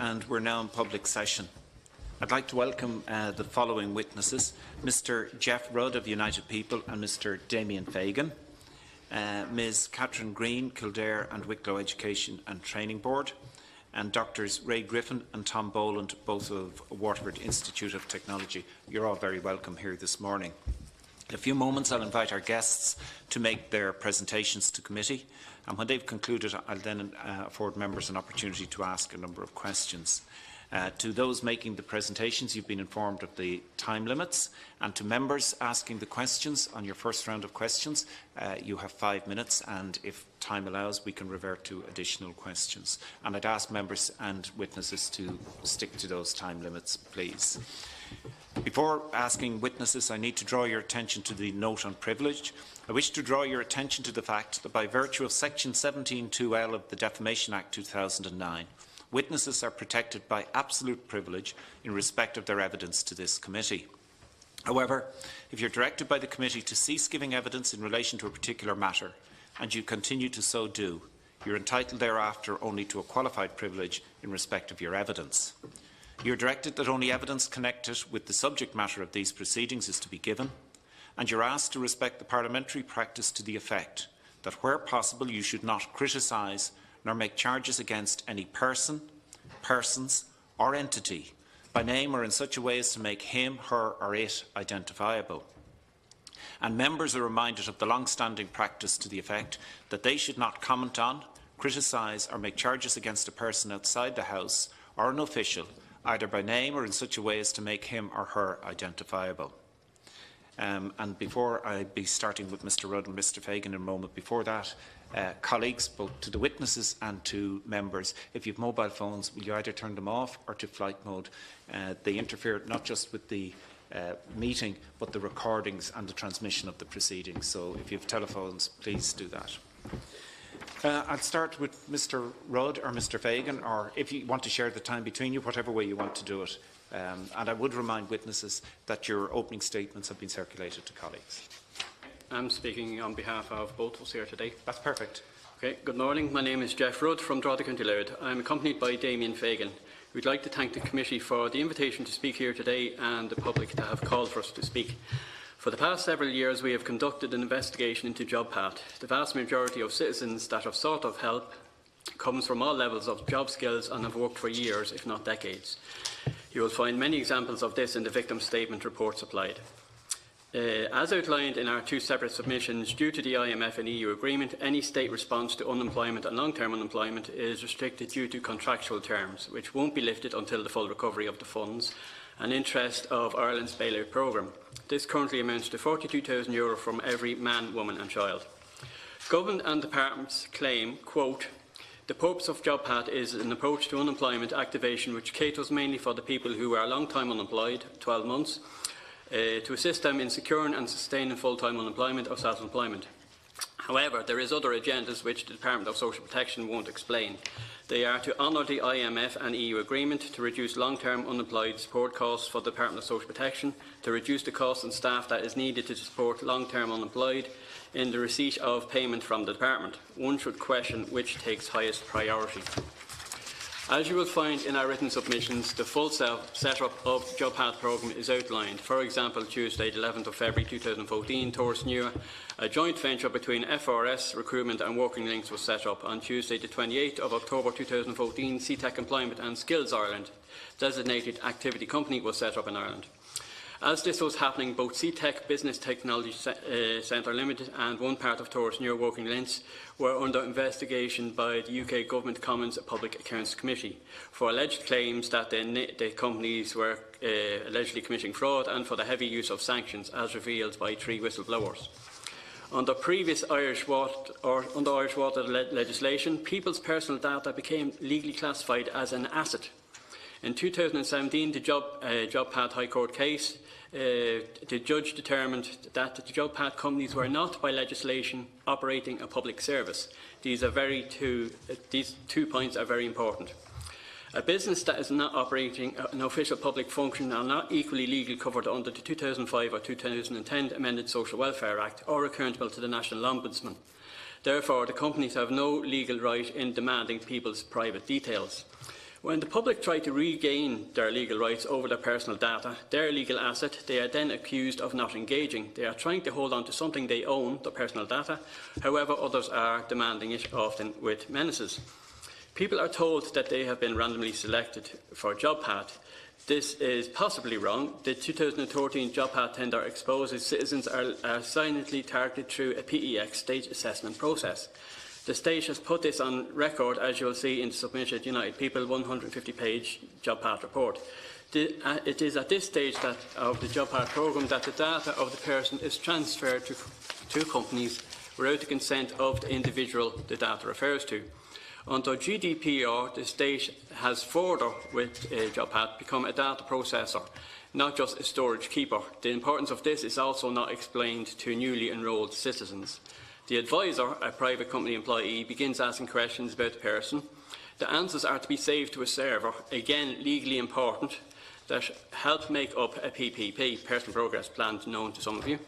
and we're now in public session. I'd like to welcome the following witnesses: Mr. Jeff Rudd of UnitedPeople and Mr. Damien Fagan, Ms. Catherine Green, Kildare and Wicklow Education and Training Board, and Drs. Ray Griffin and Tom Boland, both of Waterford Institute of Technology. You're all very welcome here this morning. In a few moments, I'll invite our guests to make their presentations to committee, and when they've concluded, I'll then afford members an opportunity to ask a number of questions. To those making the presentations, you've been informed of the time limits, and to members asking the questions on your first round of questions, you have 5 minutes, and if time allows, we can revert to additional questions. And I'd ask members and witnesses to stick to those time limits, please. Before asking witnesses, I need to draw your attention to the note on privilege. I wish to draw your attention to the fact that by virtue of Section 17(2)(l) of the Defamation Act 2009, witnesses are protected by absolute privilege in respect of their evidence to this committee. However, if you're directed by the committee to cease giving evidence in relation to a particular matter, and you continue to so do, you're entitled thereafter only to a qualified privilege in respect of your evidence. You are directed that only evidence connected with the subject matter of these proceedings is to be given, and you are asked to respect the parliamentary practice to the effect that where possible you should not criticise nor make charges against any person, persons or entity by name or in such a way as to make him, her or it identifiable. And members are reminded of the long-standing practice to the effect that they should not comment on, criticise or make charges against a person outside the House or an official, either by name or in such a way as to make him or her identifiable. And before I be starting with Mr. Rudd and Mr. Fagan in a moment, before that, colleagues, both to the witnesses and to members, if you have mobile phones, will you either turn them off or to flight mode? They interfere not just with the meeting, but the recordings and the transmission of the proceedings. So if you have telephones, please do that. I'll start with Mr. Rudd or Mr. Fagan, or if you want to share the time between you, whatever way you want to do it. And I would remind witnesses that your opening statements have been circulated to colleagues. I'm speaking on behalf of both of us here today. That's perfect. Okay. Good morning. My name is Jeff Rudd from Drogheda, County Louth. I'm accompanied by Damien Fagan. We'd like to thank the committee for the invitation to speak here today and the public that have called for us to speak. For the past several years, we have conducted an investigation into JobPath. The vast majority of citizens that have sought of help comes from all levels of job skills and have worked for years, if not decades. You will find many examples of this in the victim statement report supplied. As outlined in our two separate submissions, due to the IMF and EU agreement, any state response to unemployment and long-term unemployment is restricted due to contractual terms, which won't be lifted until the full recovery of the funds and interest of Ireland's bailout programme. This currently amounts to €42,000 from every man, woman and child. Government and departments claim, quote, "The purpose of JobPath is an approach to unemployment activation which caters mainly for the people who are long-time unemployed, 12 months, to assist them in securing and sustaining full-time unemployment or self-employment." However, there is other agendas which the Department of Social Protection won't explain. They are to honour the IMF and EU agreement, to reduce long-term unemployed support costs for the Department of Social Protection, to reduce the cost and staff that is needed to support long-term unemployed in the receipt of payment from the Department. One should question which takes highest priority. As you will find in our written submissions, the full set-up of the JobPath programme is outlined. For example, Tuesday, the 11th of February 2014, Tours New, a joint venture between FRS Recruitment and Working Links was set up. On Tuesday, the 28th of October 2014, CTEC Employment and Skills Ireland, designated activity company, was set up in Ireland. As this was happening, both CTEC Business Technology Centre Limited and one part of Tours New Working Links were under investigation by the UK Government Commons Public Accounts Committee for alleged claims that the companies were allegedly committing fraud and for the heavy use of sanctions, as revealed by 3 whistleblowers. Under previous Irish water legislation, people's personal data became legally classified as an asset. In 2017, the JobPath High Court case, the judge determined that the JobPath companies were not, by legislation, operating a public service. These 2 points are very important. A business that is not operating an official public function are not equally legally covered under the 2005 or 2010 Amended Social Welfare Act or accountable to the National Ombudsman. Therefore, the companies have no legal right in demanding people's private details. When the public try to regain their legal rights over their personal data, their legal asset, they are then accused of not engaging. They are trying to hold on to something they own, the personal data. However, others are demanding it, often with menaces. People are told that they have been randomly selected for JobPath. This is possibly wrong. The 2013 JobPath tender exposes citizens are silently targeted through a PEX stage assessment process. The state has put this on record, as you will see in the submitted UnitedPeople 150-page JobPath report. It is at this stage of the JobPath programme that the data of the person is transferred to companies without the consent of the individual the data refers to. Under GDPR, the state has further, with JobPath, become a data processor, not just a storage keeper. The importance of this is also not explained to newly enrolled citizens. The advisor, a private company employee, begins asking questions about the person. The answers are to be saved to a server, again legally important, that help make up a PPP, Personal Progress Plan, known to some of you.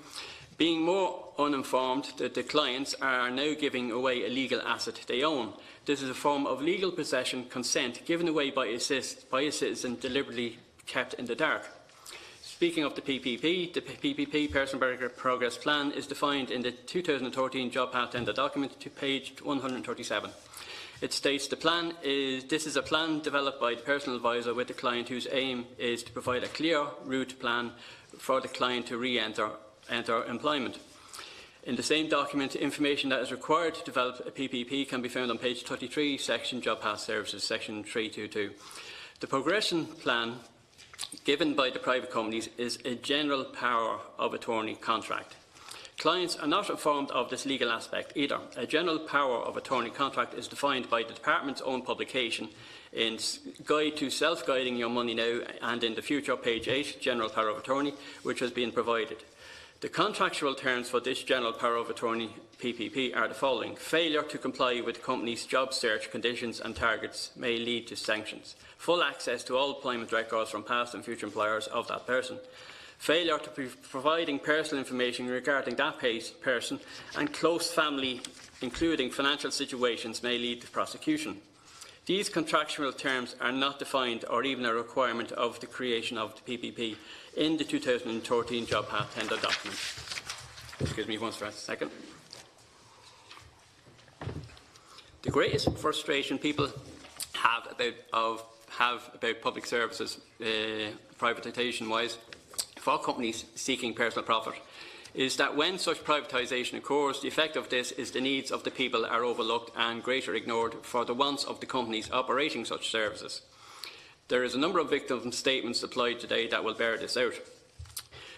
Being more uninformed, the clients are now giving away a legal asset they own. This is a form of legal possession consent given away by a citizen deliberately kept in the dark. Speaking of the PPP, Personal Progress Plan, is defined in the 2013 JobPath tender document to page 137. It states this is a plan developed by the personal advisor with the client whose aim is to provide a clear route plan for the client to re-enter employment. In the same document, information that is required to develop a PPP can be found on page 33, section JobPath Services, section 322. The progression plan given by the private companies is a general power of attorney contract. Clients are not informed of this legal aspect either. A general power of attorney contract is defined by the Department's own publication in Guide to Self-Guiding Your Money Now and in the future, page 8, General Power of Attorney, which has been provided. The contractual terms for this General Power of Attorney PPP are the following. Failure to comply with the company's job search conditions and targets may lead to sanctions. Full access to all employment records from past and future employers of that person. Failure to be providing personal information regarding that person and close family, including financial situations, may lead to prosecution. These contractual terms are not defined or even a requirement of the creation of the PPP in the 2013 JobPath tender document. Excuse me one second. The greatest frustration people have about public services, privatisation-wise, for companies seeking personal profit, is that when such privatisation occurs, the effect of this is the needs of the people are overlooked and greater ignored for the wants of the companies operating such services. There is a number of victim statements applied today that will bear this out.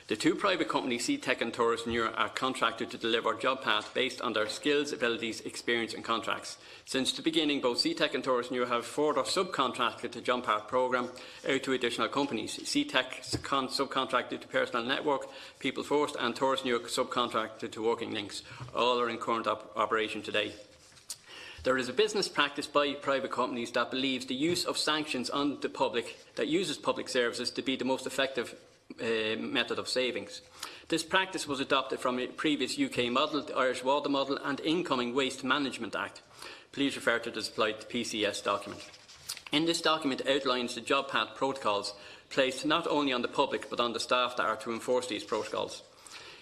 The two private companies, CTech and Tourist Neuro, are contracted to deliver JobPath based on their skills, abilities, experience and contracts. Since the beginning, both CTech and Tourist Neuro have further subcontracted the JobPath programme out to additional companies. CTech subcontracted to Personal Network, People First, and Tourist Neuro subcontracted to Working Links. All are in current operation today. There is a business practice by private companies that believes the use of sanctions on the public that uses public services to be the most effective method of savings. This practice was adopted from a previous UK model, the Irish Water Model and Incoming Waste Management Act. Please refer to the supplied PCS document. In this document it outlines the JobPath protocols placed not only on the public but on the staff that are to enforce these protocols.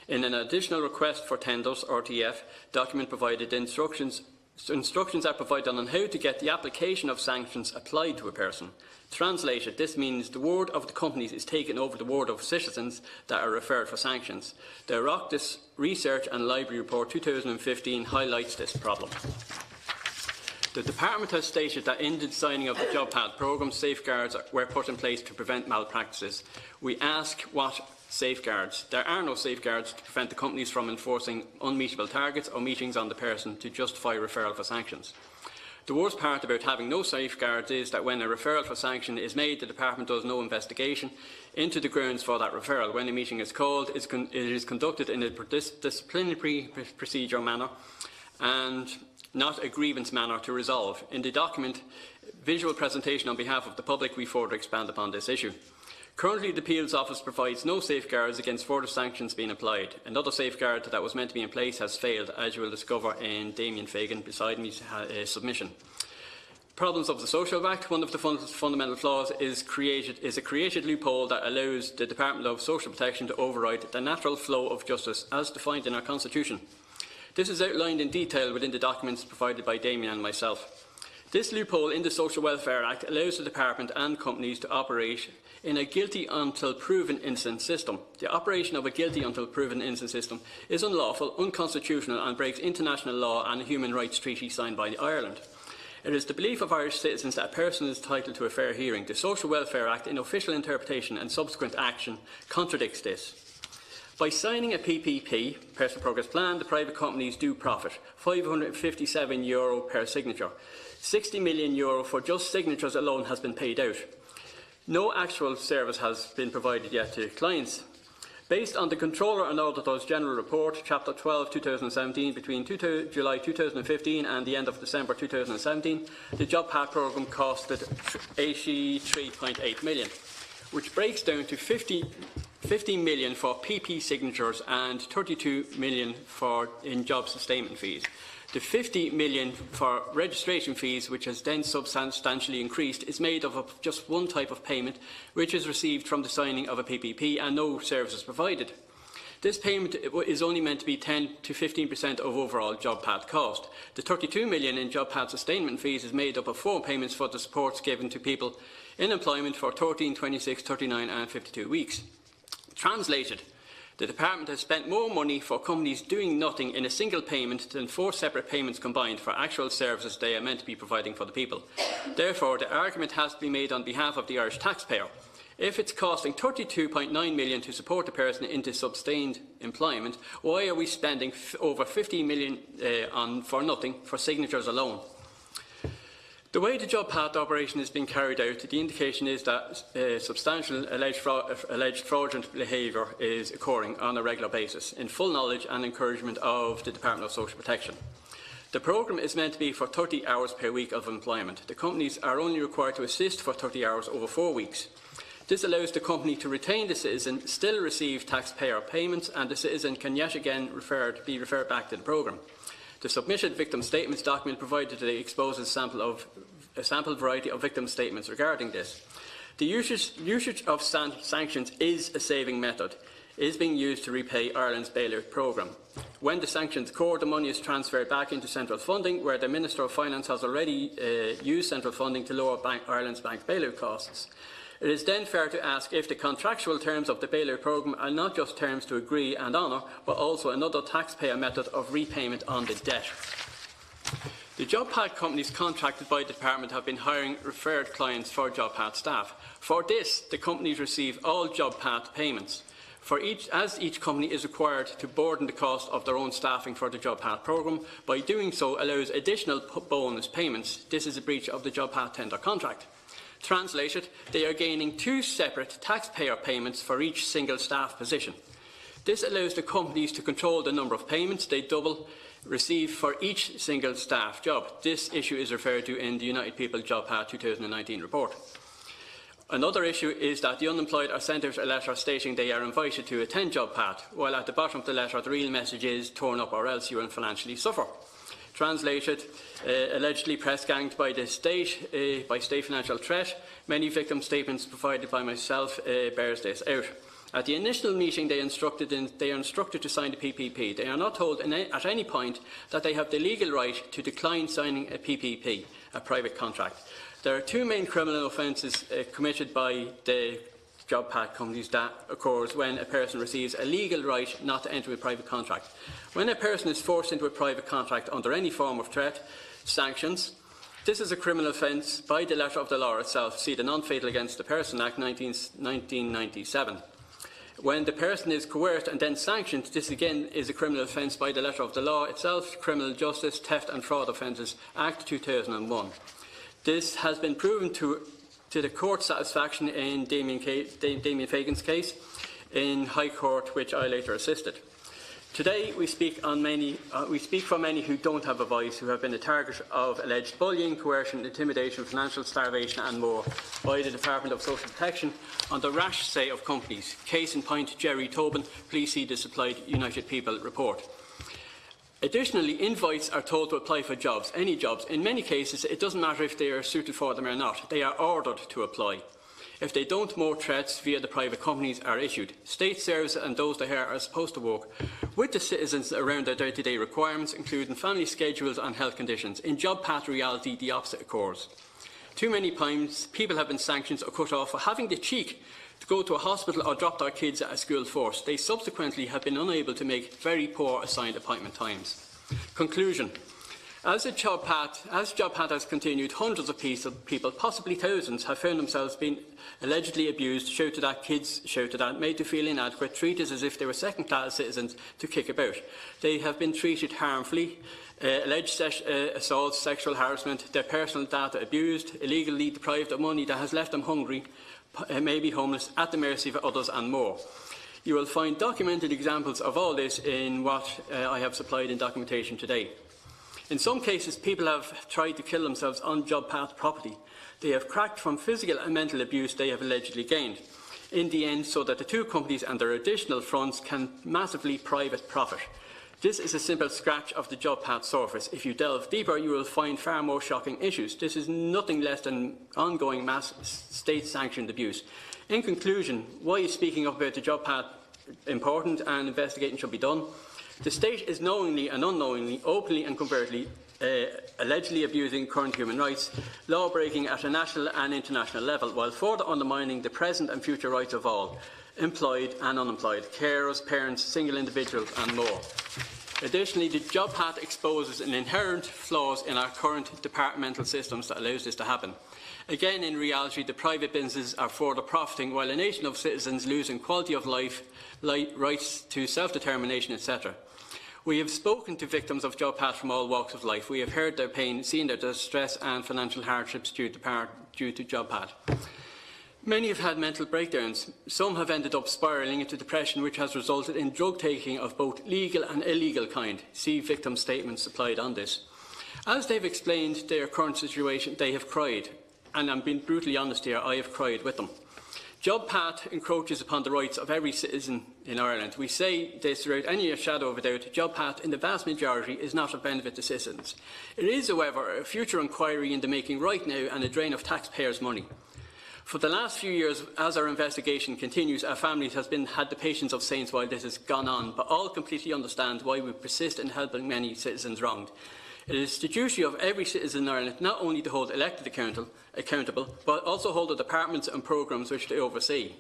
In an additional request for tenders, RTF, document provided instructions are provided on how to get the application of sanctions applied to a person. Translated, this means the word of the companies is taken over the word of citizens that are referred for sanctions. The Oireachtas Research and Library Report 2015 highlights this problem. The Department has stated that in the designing of the JobPath programme, safeguards were put in place to prevent malpractices. We ask what safeguards? There are no safeguards to prevent the companies from enforcing unmeetable targets or meetings on the person to justify referral for sanctions. The worst part about having no safeguards is that when a referral for sanction is made, the Department does no investigation into the grounds for that referral. When a meeting is called, it is conducted in a disciplinary procedure manner and not a grievance manner to resolve. In the document, visual presentation on behalf of the public, we further expand upon this issue. Currently, the Appeals Office provides no safeguards against further sanctions being applied. Another safeguard that was meant to be in place has failed, as you will discover in Damien Fagan beside me's submission. Problems of the Social Act. One of the fundamental flaws is a created loophole that allows the Department of Social Protection to override the natural flow of justice as defined in our Constitution. This is outlined in detail within the documents provided by Damien and myself. This loophole in the Social Welfare Act allows the Department and companies to operate in a guilty until proven innocent system. The operation of a guilty until proven innocent system is unlawful, unconstitutional and breaks international law and a human rights treaty signed by Ireland. It is the belief of Irish citizens that a person is entitled to a fair hearing. The Social Welfare Act, in official interpretation and subsequent action, contradicts this. By signing a PPP, Personal Progress Plan, the private companies do profit, €557 per signature. €60 million for just signatures alone has been paid out. No actual service has been provided yet to clients. Based on the Controller and Auditor's General Report, Chapter 12, 2017, between July 2015 and the end of December 2017, the JobPath programme costed €83.8 million, which breaks down to 50 million for PP signatures and 32 million in job sustainment fees. The 50 million for registration fees, which has then substantially increased, is made up of just one type of payment, which is received from the signing of a PPP and no services provided. This payment is only meant to be 10 to 15% of overall JobPath cost. The 32 million in JobPath sustainment fees is made up of 4 payments for the supports given to people in employment for 13, 26, 39 and 52 weeks. Translated, the Department has spent more money for companies doing nothing in a single payment than 4 separate payments combined for actual services they are meant to be providing for the people. Therefore, the argument has to be made on behalf of the Irish taxpayer. If it's costing €32.9 million to support a person into sustained employment, why are we spending over €50 million for nothing for signatures alone? The way the JobPath operation is being carried out, the indication is that substantial alleged fraudulent behaviour is occurring on a regular basis, in full knowledge and encouragement of the Department of Social Protection. The programme is meant to be for 30 hours per week of employment. The companies are only required to assist for 30 hours over 4 weeks. This allows the company to retain the citizen, still receive taxpayer payments, and the citizen can yet again be referred back to the programme. The submitted victim statements document provided today exposes a sample variety of victim statements regarding this. The usage of sanctions is a saving method. It is being used to repay Ireland's bailout programme. When the sanctions occur, the money is transferred back into central funding, where the Minister of Finance has already used central funding to lower Ireland's bank bailout costs. It is then fair to ask if the contractual terms of the bailout programme are not just terms to agree and honour, but also another taxpayer method of repayment on the debt. The JobPath companies contracted by the Department have been hiring referred clients for JobPath staff. For this, the companies receive all JobPath payments. As each company is required to burden the cost of their own staffing for the JobPath programme, by doing so allows additional bonus payments. This is a breach of the JobPath tender contract. Translated, they are gaining 2 separate taxpayer payments for each single staff position. This allows the companies to control the number of payments they receive for each single staff job. This issue is referred to in the UnitedPeople JobPath 2019 report. Another issue is that the unemployed are sent out a letter stating they are invited to attend JobPath, while at the bottom of the letter the real message is "turn up or else you will financially suffer." Translated, allegedly press-ganged by the state, by state financial threat. Many victim statements provided by myself bears this out. At the initial meeting, they are instructed to sign the PPP. They are not told at any point that they have the legal right to decline signing a PPP, a private contract. There are 2 main criminal offences committed by the JobPath companies that occurs when a person receives a legal right not to enter a private contract. When a person is forced into a private contract under any form of threat, sanctions, this is a criminal offence by the letter of the law itself. See the Non-Fatal Against the Person Act 1997. When the person is coerced and then sanctioned, this again is a criminal offence by the letter of the law itself, Criminal Justice, Theft and Fraud Offences Act 2001. This has been proven to the court's satisfaction in Damien Fagan's case in High Court, which I later assisted. Today we speak for many who don't have a voice, who have been a target of alleged bullying, coercion, intimidation, financial starvation and more by the Department of Social Protection on the rash say of companies. Case in point, Jerry Tobin. Please see the supplied UnitedPeople report. Additionally, invites are told to apply for jobs, any jobs. In many cases, it doesn't matter if they are suited for them or not. They are ordered to apply. If they don't, more threats via the private companies are issued. State services and those that are supposed to work with the citizens around their day-to-day requirements, including family schedules and health conditions. In JobPath reality, the opposite occurs. Too many times, people have been sanctioned or cut off for having the cheek to go to a hospital or drop their kids at a school first. They subsequently have been unable to make very poor assigned appointment times. Conclusion. As JobPath has continued, hundreds of people, possibly thousands, have found themselves being allegedly abused, shouted at, kids shouted at, made to feel inadequate, treated as if they were second-class citizens to kick about. They have been treated harmfully, alleged assaults, sexual harassment, their personal data abused, illegally deprived of money that has left them hungry, maybe homeless, at the mercy of others and more. You will find documented examples of all this in what I have supplied in documentation today. In some cases, people have tried to kill themselves on JobPath property. They have cracked from physical and mental abuse they have allegedly gained, in the end so that the two companies and their additional funds can massively private profit. This is a simple scratch of the JobPath surface. If you delve deeper, you will find far more shocking issues. This is nothing less than ongoing mass state-sanctioned abuse. In conclusion, why is speaking up about the JobPath important and investigating should be done? The state is knowingly and unknowingly, openly and covertly, allegedly abusing current human rights, law-breaking at a national and international level, while further undermining the present and future rights of all, employed and unemployed, carers, parents, single individuals and more. Additionally, the JobPath exposes an inherent flaws in our current departmental systems that allows this to happen. Again, in reality, the private businesses are further profiting, while a nation of citizens losing quality of life, rights to self-determination, etc. We have spoken to victims of JobPath from all walks of life. We have heard their pain, seen their distress and financial hardships due to JobPath. Many have had mental breakdowns. Some have ended up spiralling into depression, which has resulted in drug taking of both legal and illegal kind. See victim statements supplied on this. As they've explained their current situation, they have cried. And I'm being brutally honest here, I have cried with them. JobPath encroaches upon the rights of every citizen in Ireland. We say this without any shadow of a doubt. JobPath, in the vast majority, is not of benefit to citizens. It is, however, a future inquiry into making right now and a drain of taxpayers' money. For the last few years, as our investigation continues, our families have had the patience of saints while this has gone on, but all completely understand why we persist in helping many citizens wronged. It is the duty of every citizen in Ireland not only to hold elected accountable, but also hold the departments and programmes which they oversee.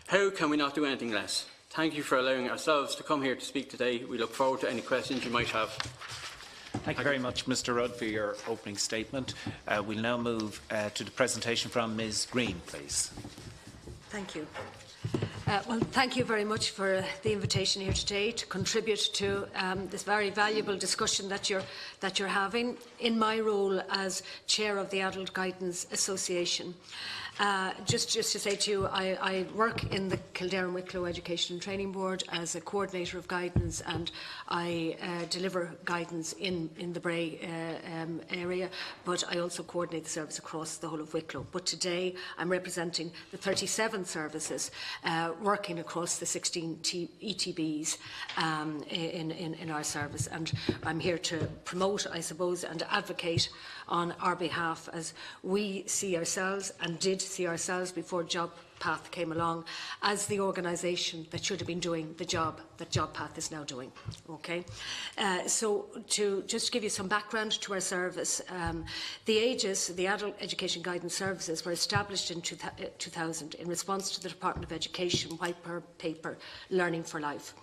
How can we not do anything less? Thank you for allowing ourselves to come here to speak today. We look forward to any questions you might have. Thank you very much, Mr Rudd, for your opening statement. We'll now move to the presentation from Ms Green, please. Thank you. Well, thank you very much for the invitation here today to contribute to this very valuable discussion that you're having in my role as Chair of the Adult Guidance Association. Just to say to you, I work in the Kildare and Wicklow Education and Training Board as a coordinator of guidance, and I deliver guidance in the Bray area, but I also coordinate the service across the whole of Wicklow. But today I'm representing the 37 services working across the 16 ETBs in our service, and I'm here to promote, I suppose, and advocate on our behalf, as we see ourselves and did see ourselves before JobPath came along as the organisation that should have been doing the job that JobPath is now doing. Okay, so to just give you some background to our service, the AGES, the Adult Education Guidance Services, were established in 2000 in response to the Department of Education White Paper Learning for Life.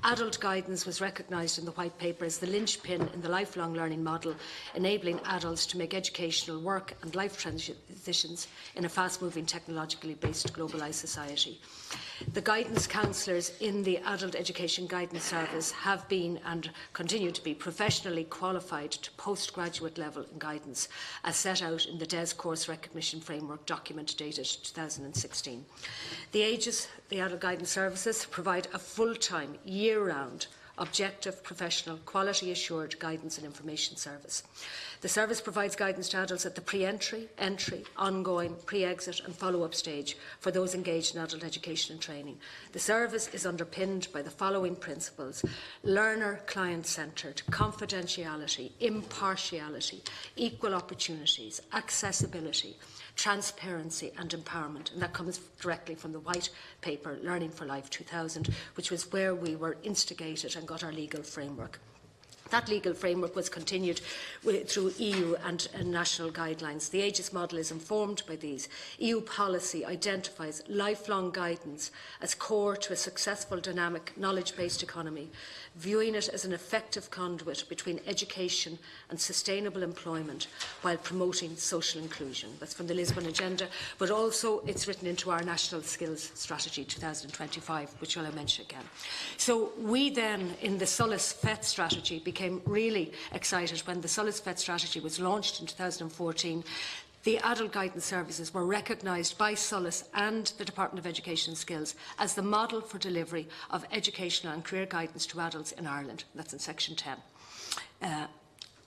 Adult guidance was recognised in the White Paper as the linchpin in the lifelong learning model, enabling adults to make educational work and life transitions in a fast-moving, technologically based globalised society. The guidance counsellors in the Adult Education Guidance Service have been and continue to be professionally qualified to postgraduate level in guidance, as set out in the DES Course Recognition Framework document dated 2016. The AGES, the Adult Guidance Services, provide a full-time, year-round, objective, professional, quality-assured guidance and information service. The service provides guidance to adults at the pre-entry, entry, ongoing, pre-exit and follow-up stage for those engaged in adult education and training. The service is underpinned by the following principles: learner client-centred, confidentiality, impartiality, equal opportunities, accessibility, transparency and empowerment. And that comes directly from the white paper Learning for Life 2000, which was where we were instigated and got our legal framework. That legal framework was continued through EU and national guidelines. The Aegis model is informed by these. EU policy identifies lifelong guidance as core to a successful, dynamic, knowledge-based economy, viewing it as an effective conduit between education and sustainable employment while promoting social inclusion. That's from the Lisbon Agenda, but also it's written into our National Skills Strategy 2025, which I'll mention again. So we then, in the Solus FET strategy, became really excited when the Solus FET strategy was launched in 2014. The adult guidance services were recognised by Solus and the Department of Education and Skills as the model for delivery of educational and career guidance to adults in Ireland. That's in section 10.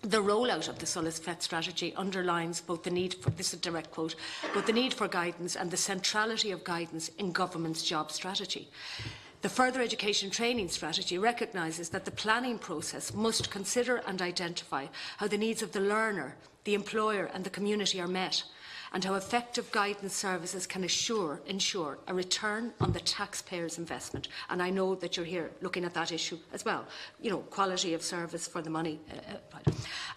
The rollout of the Solus FET strategy underlines both the need for, this is a direct quote, both the need for guidance and the centrality of guidance in government's job strategy. The Further Education Training Strategy recognises that the planning process must consider and identify how the needs of the learner, the employer and the community are met, and how effective guidance services can ensure a return on the taxpayer's investment. And I know that you're here looking at that issue as well, quality of service for the money.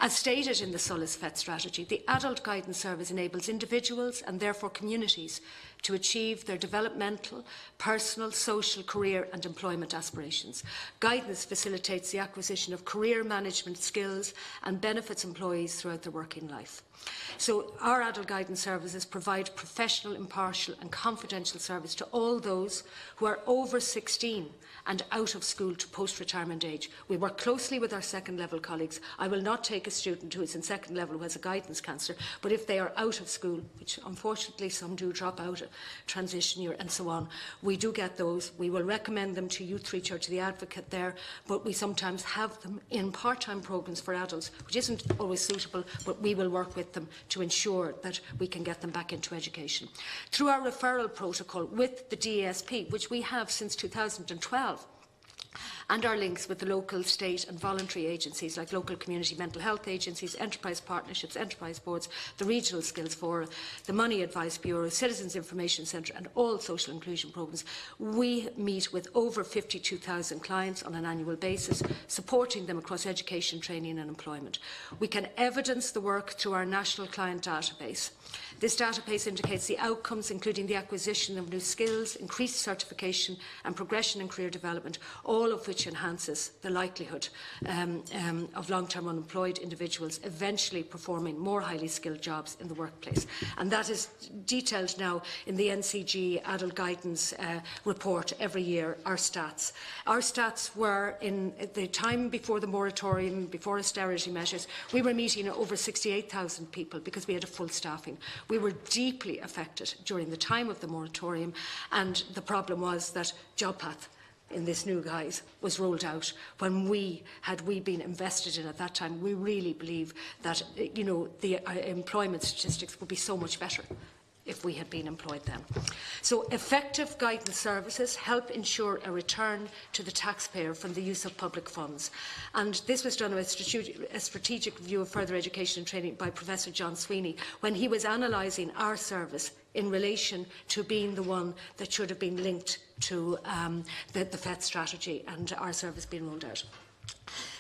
As stated in the Solus FET strategy, the adult guidance service enables individuals and therefore communities to achieve their developmental, personal, social, career and employment aspirations. Guidance facilitates the acquisition of career management skills and benefits employees throughout their working life. So our adult guidance services provide professional, impartial and confidential service to all those who are over 16 and out of school to post-retirement age. We work closely with our second level colleagues. I will not take a student who is in second level who has a guidance counsellor, but if they are out of school, which unfortunately some do drop out, transition year and so on, we do get those. We will recommend them to Youth Reach or to the advocate there, but we sometimes have them in part-time programmes for adults, which isn't always suitable, but we will work with them to ensure that we can get them back into education. Through our referral protocol with the DASP, which we have since 2012, and our links with the local, state and voluntary agencies like local community mental health agencies, enterprise partnerships, enterprise boards, the regional skills forum, the Money Advice Bureau, Citizens Information Centre and all social inclusion programmes. We meet with over 52,000 clients on an annual basis, supporting them across education, training and employment. We can evidence the work through our national client database. This database indicates the outcomes, including the acquisition of new skills, increased certification and progression in career development, all of which enhances the likelihood of long-term unemployed individuals eventually performing more highly skilled jobs in the workplace. And that is detailed now in the NCG Adult Guidance report every year, our stats. Our stats were, in the time before the moratorium, before austerity measures, we were meeting over 68,000 people because we had a full staffing. We were deeply affected during the time of the moratorium, and the problem was that JobPath in this new guise was rolled out. When had we been invested in at that time, we really believe that the employment statistics would be so much better if we had been employed then. So effective guidance services help ensure a return to the taxpayer from the use of public funds. And this was done with a strategic review of further education and training by Professor John Sweeney when he was analysing our service in relation to being the one that should have been linked to the FET strategy and our service being rolled out.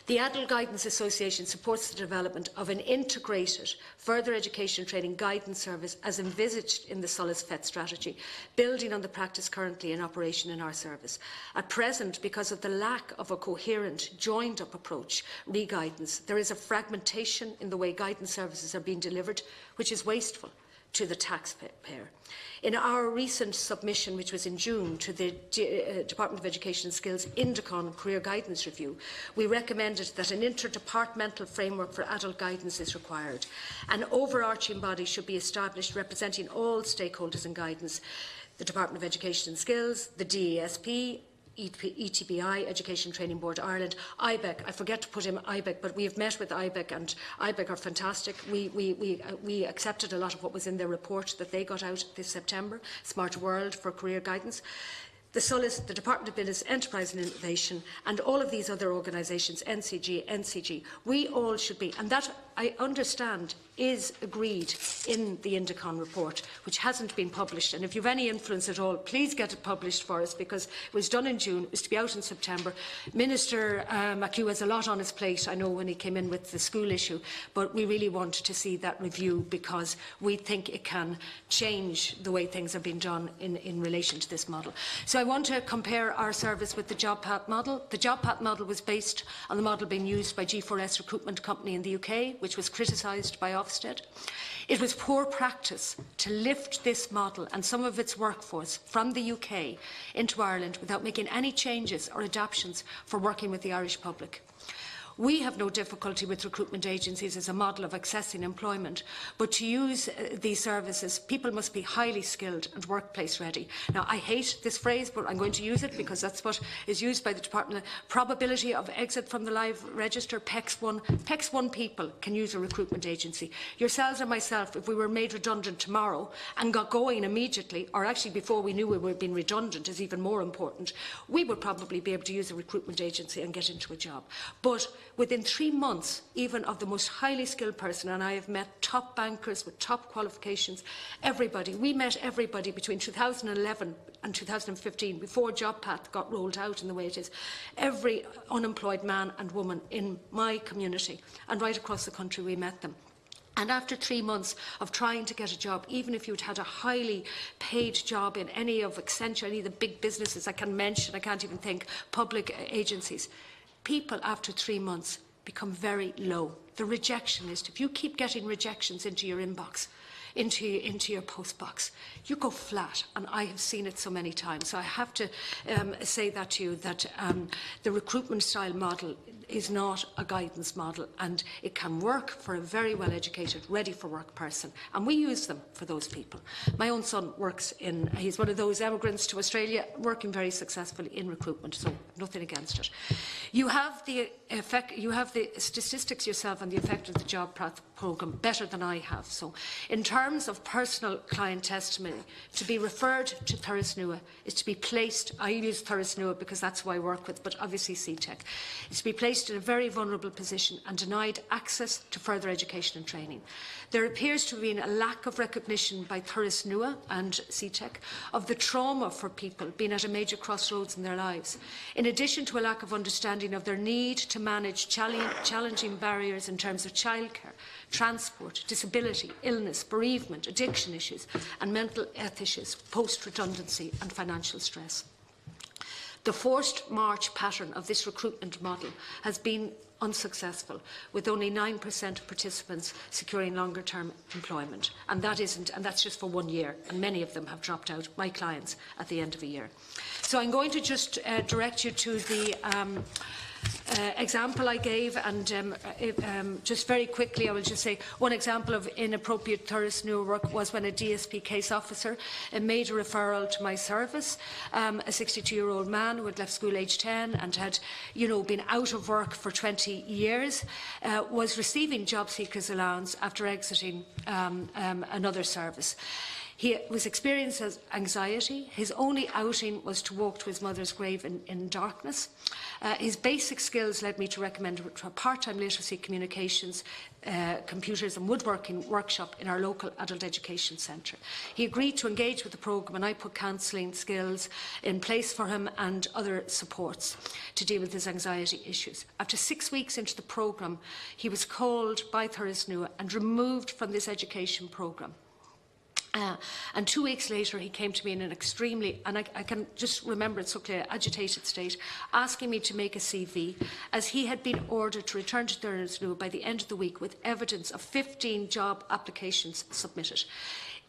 The Adult Guidance Association supports the development of an integrated further education training guidance service as envisaged in the Solus FET strategy, building on the practice currently in operation in our service. At present, because of the lack of a coherent, joined-up approach, re-guidance, there is a fragmentation in the way guidance services are being delivered, which is wasteful to the taxpayer. In our recent submission, which was in June, to the Department of Education and Skills Indicon Career Guidance Review, we recommended that an interdepartmental framework for adult guidance is required. An overarching body should be established representing all stakeholders in guidance, the Department of Education and Skills, the DASP, ETBI, Education Training Board Ireland, IBEC. I forget to put in IBEC, but we have met with IBEC, and IBEC are fantastic. We accepted a lot of what was in their report that they got out this September, Smart World for Career Guidance. The SOLIS, the Department of Business, Enterprise and Innovation, and all of these other organisations, NCG, we all should be, and that I understand is agreed in the Indicon report, which hasn't been published. And if you have any influence at all, please get it published for us, because it was done in June, it was to be out in September. Minister McHugh has a lot on his plate, I know, when he came in with the school issue, but we really want to see that review, because we think it can change the way things are being done in relation to this model. So I want to compare our service with the JobPath model. The JobPath model was based on the model being used by G4S Recruitment Company in the UK, which was criticised by Ofsted. It was poor practice to lift this model and some of its workforce from the UK into Ireland without making any changes or adaptations for working with the Irish public. We have no difficulty with recruitment agencies as a model of accessing employment, but to use these services, people must be highly skilled and workplace ready. Now, I hate this phrase, but I'm going to use it because that's what is used by the Department. Probability of exit from the live register, PEX 1. PEX 1 people can use a recruitment agency. Yourselves or myself, if we were made redundant tomorrow and got going immediately, or actually before we knew we were being redundant is even more important, we would probably be able to use a recruitment agency and get into a job. But within 3 months, even of the most highly skilled person, and I have met top bankers with top qualifications, everybody, we met everybody between 2011 and 2015, before JobPath got rolled out in the way it is, every unemployed man and woman in my community, and right across the country we met them. And after 3 months of trying to get a job, even if you'd had a highly paid job in any of Accenture, any of the big businesses I can mention, I can't even think, public agencies, people after 3 months become very low. The rejection list, if you keep getting rejections into your inbox, into your postbox, you go flat, and I have seen it so many times. So I have to say that to you, that the recruitment style model is not a guidance model, and it can work for a very well educated, ready for work person, and we use them for those people. My own son works he's one of those emigrants to Australia, working very successfully in recruitment, so nothing against it. You have the statistics yourself on the effect of the JobPath programme better than I have. So in terms of personal client testimony, to be referred to Thurasnua is to be placed, I use Thurasnua because that's who I work with, but obviously CTEC, is to be placed in a very vulnerable position and denied access to further education and training. There appears to have been a lack of recognition by Thurasnua and CTEC of the trauma for people being at a major crossroads in their lives, in addition to a lack of understanding of their need to manage challenging barriers in terms of childcare, transport, disability, illness, bereavement, addiction issues and mental health issues, post-redundancy and financial stress. The forced march pattern of this recruitment model has been unsuccessful, with only 9% of participants securing longer-term employment, and that's just for 1 year, and many of them have dropped out, my clients, at the end of a year. So I'm going to just direct you to the example I gave, and just very quickly I will just say one example of inappropriate Thurasnua work was when a DSP case officer made a referral to my service. A 62-year-old man who had left school aged 10 and had been out of work for 20 years was receiving job seekers allowance after exiting another service. He was experiencing anxiety. His only outing was to walk to his mother's grave in darkness. His basic skills led me to recommend a part-time literacy communications, computers and woodworking workshop in our local adult education centre. He agreed to engage with the programme, and I put counselling skills in place for him and other supports to deal with his anxiety issues. After 6 weeks into the programme, he was called by Thurasnua and removed from this education programme. And 2 weeks later, he came to me in an extremely, and I can just remember it so clearly, agitated state, asking me to make a CV, as he had been ordered to return to Thurasnua by the end of the week with evidence of 15 job applications submitted.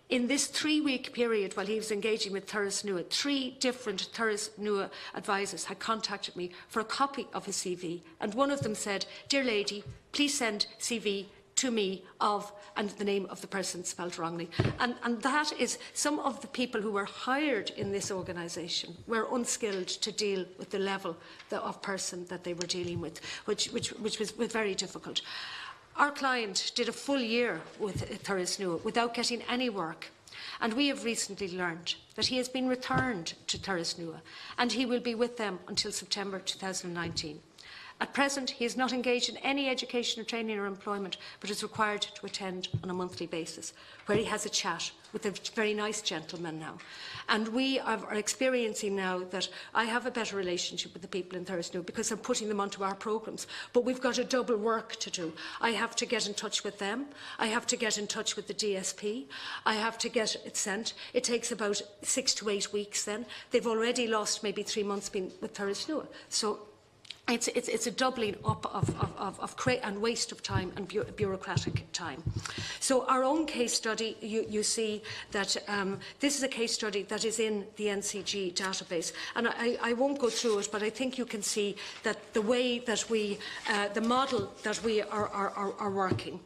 In this 3-week period, while he was engaging with Thurasnua, 3 different Thurasnua advisors had contacted me for a copy of his CV, and one of them said, "Dear lady, please send CV to me of, and the name of the person spelled wrongly. And that is, some of the people who were hired in this organisation were unskilled to deal with the level of person that they were dealing with, which was very difficult. Our client did a full year with Thuras Nua without getting any work. And we have recently learned that he has been returned to Thuras Nua and he will be with them until September 2019. At present, he is not engaged in any education or training or employment, but is required to attend on a monthly basis, where he has a chat with a very nice gentleman now. And we are experiencing now that I have a better relationship with the people in Thuras Nua because I'm putting them onto our programmes. But we've got a double work to do. I have to get in touch with them. I have to get in touch with the DSP. I have to get it sent. It takes about 6 to 8 weeks then. They've already lost maybe 3 months being with Thuras Nua. So it's a doubling up of and waste of time and bureaucratic time. So our own case study, you see that this is a case study that is in the NCG database. And I won't go through it, but I think you can see that the way that we, the model that we are working,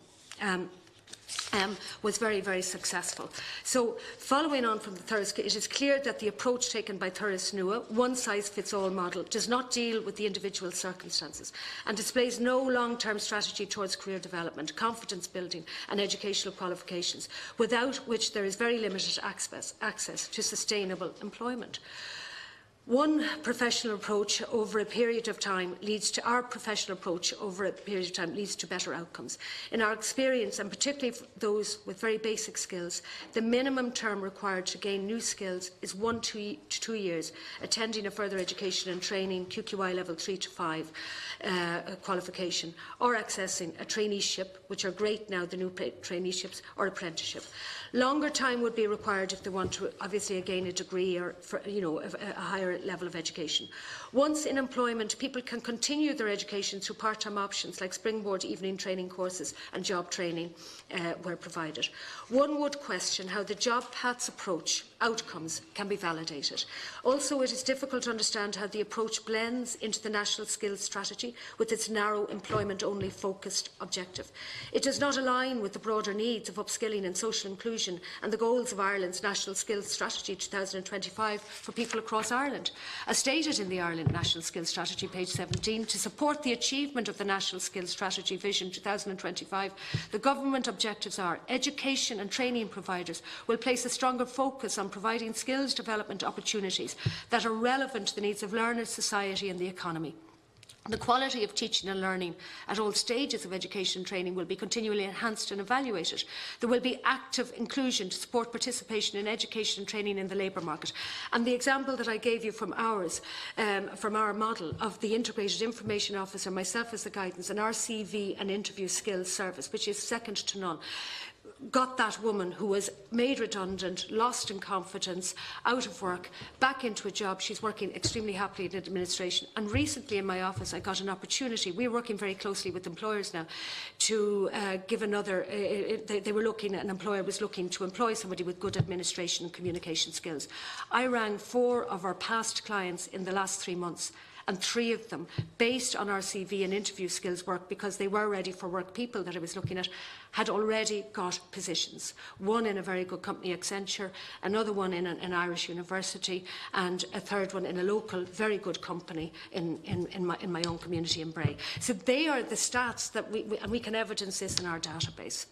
was very, very successful. So, following on from the Thuras, it is clear that the approach taken by Thuras Nua, one-size-fits-all model, does not deal with the individual circumstances and displays no long-term strategy towards career development, confidence building and educational qualifications, without which there is very limited access to sustainable employment. One professional approach over a period of time leads to better outcomes. In our experience, and particularly for those with very basic skills, the minimum term required to gain new skills is 1 to 2 years, attending a further education and training, QQI level 3 to 5 qualification, or accessing a traineeship, which are great now, the new traineeships, or apprenticeship. Longer time would be required if they want to obviously gain a degree or a higher level of education. Once in employment, people can continue their education through part-time options like springboard evening training courses and job training where provided. One would question how the JobPath's approach outcomes can be validated. Also, it is difficult to understand how the approach blends into the National Skills Strategy with its narrow employment-only focused objective. It does not align with the broader needs of upskilling and social inclusion and the goals of Ireland's National Skills Strategy 2025 for people across Ireland. As stated in the Ireland National Skills Strategy, page 17, to support the achievement of the National Skills Strategy Vision 2025, the government objectives are education and training providers will place a stronger focus on providing skills development opportunities that are relevant to the needs of learners, society and the economy. The quality of teaching and learning at all stages of education and training will be continually enhanced and evaluated. There will be active inclusion to support participation in education and training in the labour market. And the example that I gave you from our model of the Integrated Information Officer, myself as the guidance, and our CV and interview skills service, which is second to none, got that woman who was made redundant, lost in confidence, out of work, back into a job. She's working extremely happily in administration. And recently in my office, I got an opportunity. We're working very closely with employers now to give another, they were looking, an employer was looking to employ somebody with good administration and communication skills. I rang 4 of our past clients in the last 3 months, and 3 of them, based on our CV and interview skills work, because they were ready for work, people that I was looking at, had already got positions. One in a very good company, Accenture, another one in an Irish university, and a third one in a local, very good company in my own community in Bray. So they are the stats that and we can evidence this in our database.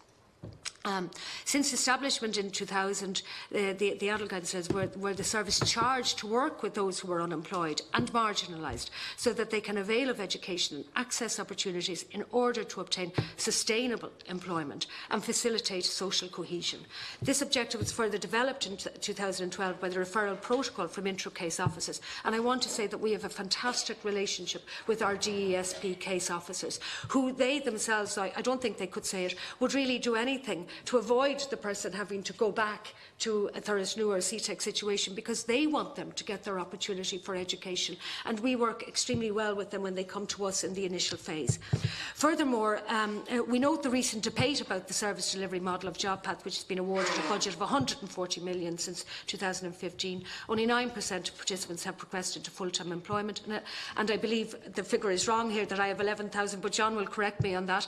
Since establishment in 2000, the adult guidance says where the service charged to work with those who are unemployed and marginalised so that they can avail of education and access opportunities in order to obtain sustainable employment and facilitate social cohesion. This objective was further developed in 2012 by the referral protocol from intra-case offices, and I want to say that we have a fantastic relationship with our GESP case officers, who they themselves, I don't think they could say it, would really do anything to avoid the person having to go back to a Thurles-New or CTEC situation, because they want them to get their opportunity for education, and we work extremely well with them when they come to us in the initial phase. Furthermore, we note the recent debate about the service delivery model of JobPath, which has been awarded a budget of £140 million since 2015. Only 9% of participants have progressed into full-time employment, and I believe the figure is wrong here, that I have 11,000, but John will correct me on that,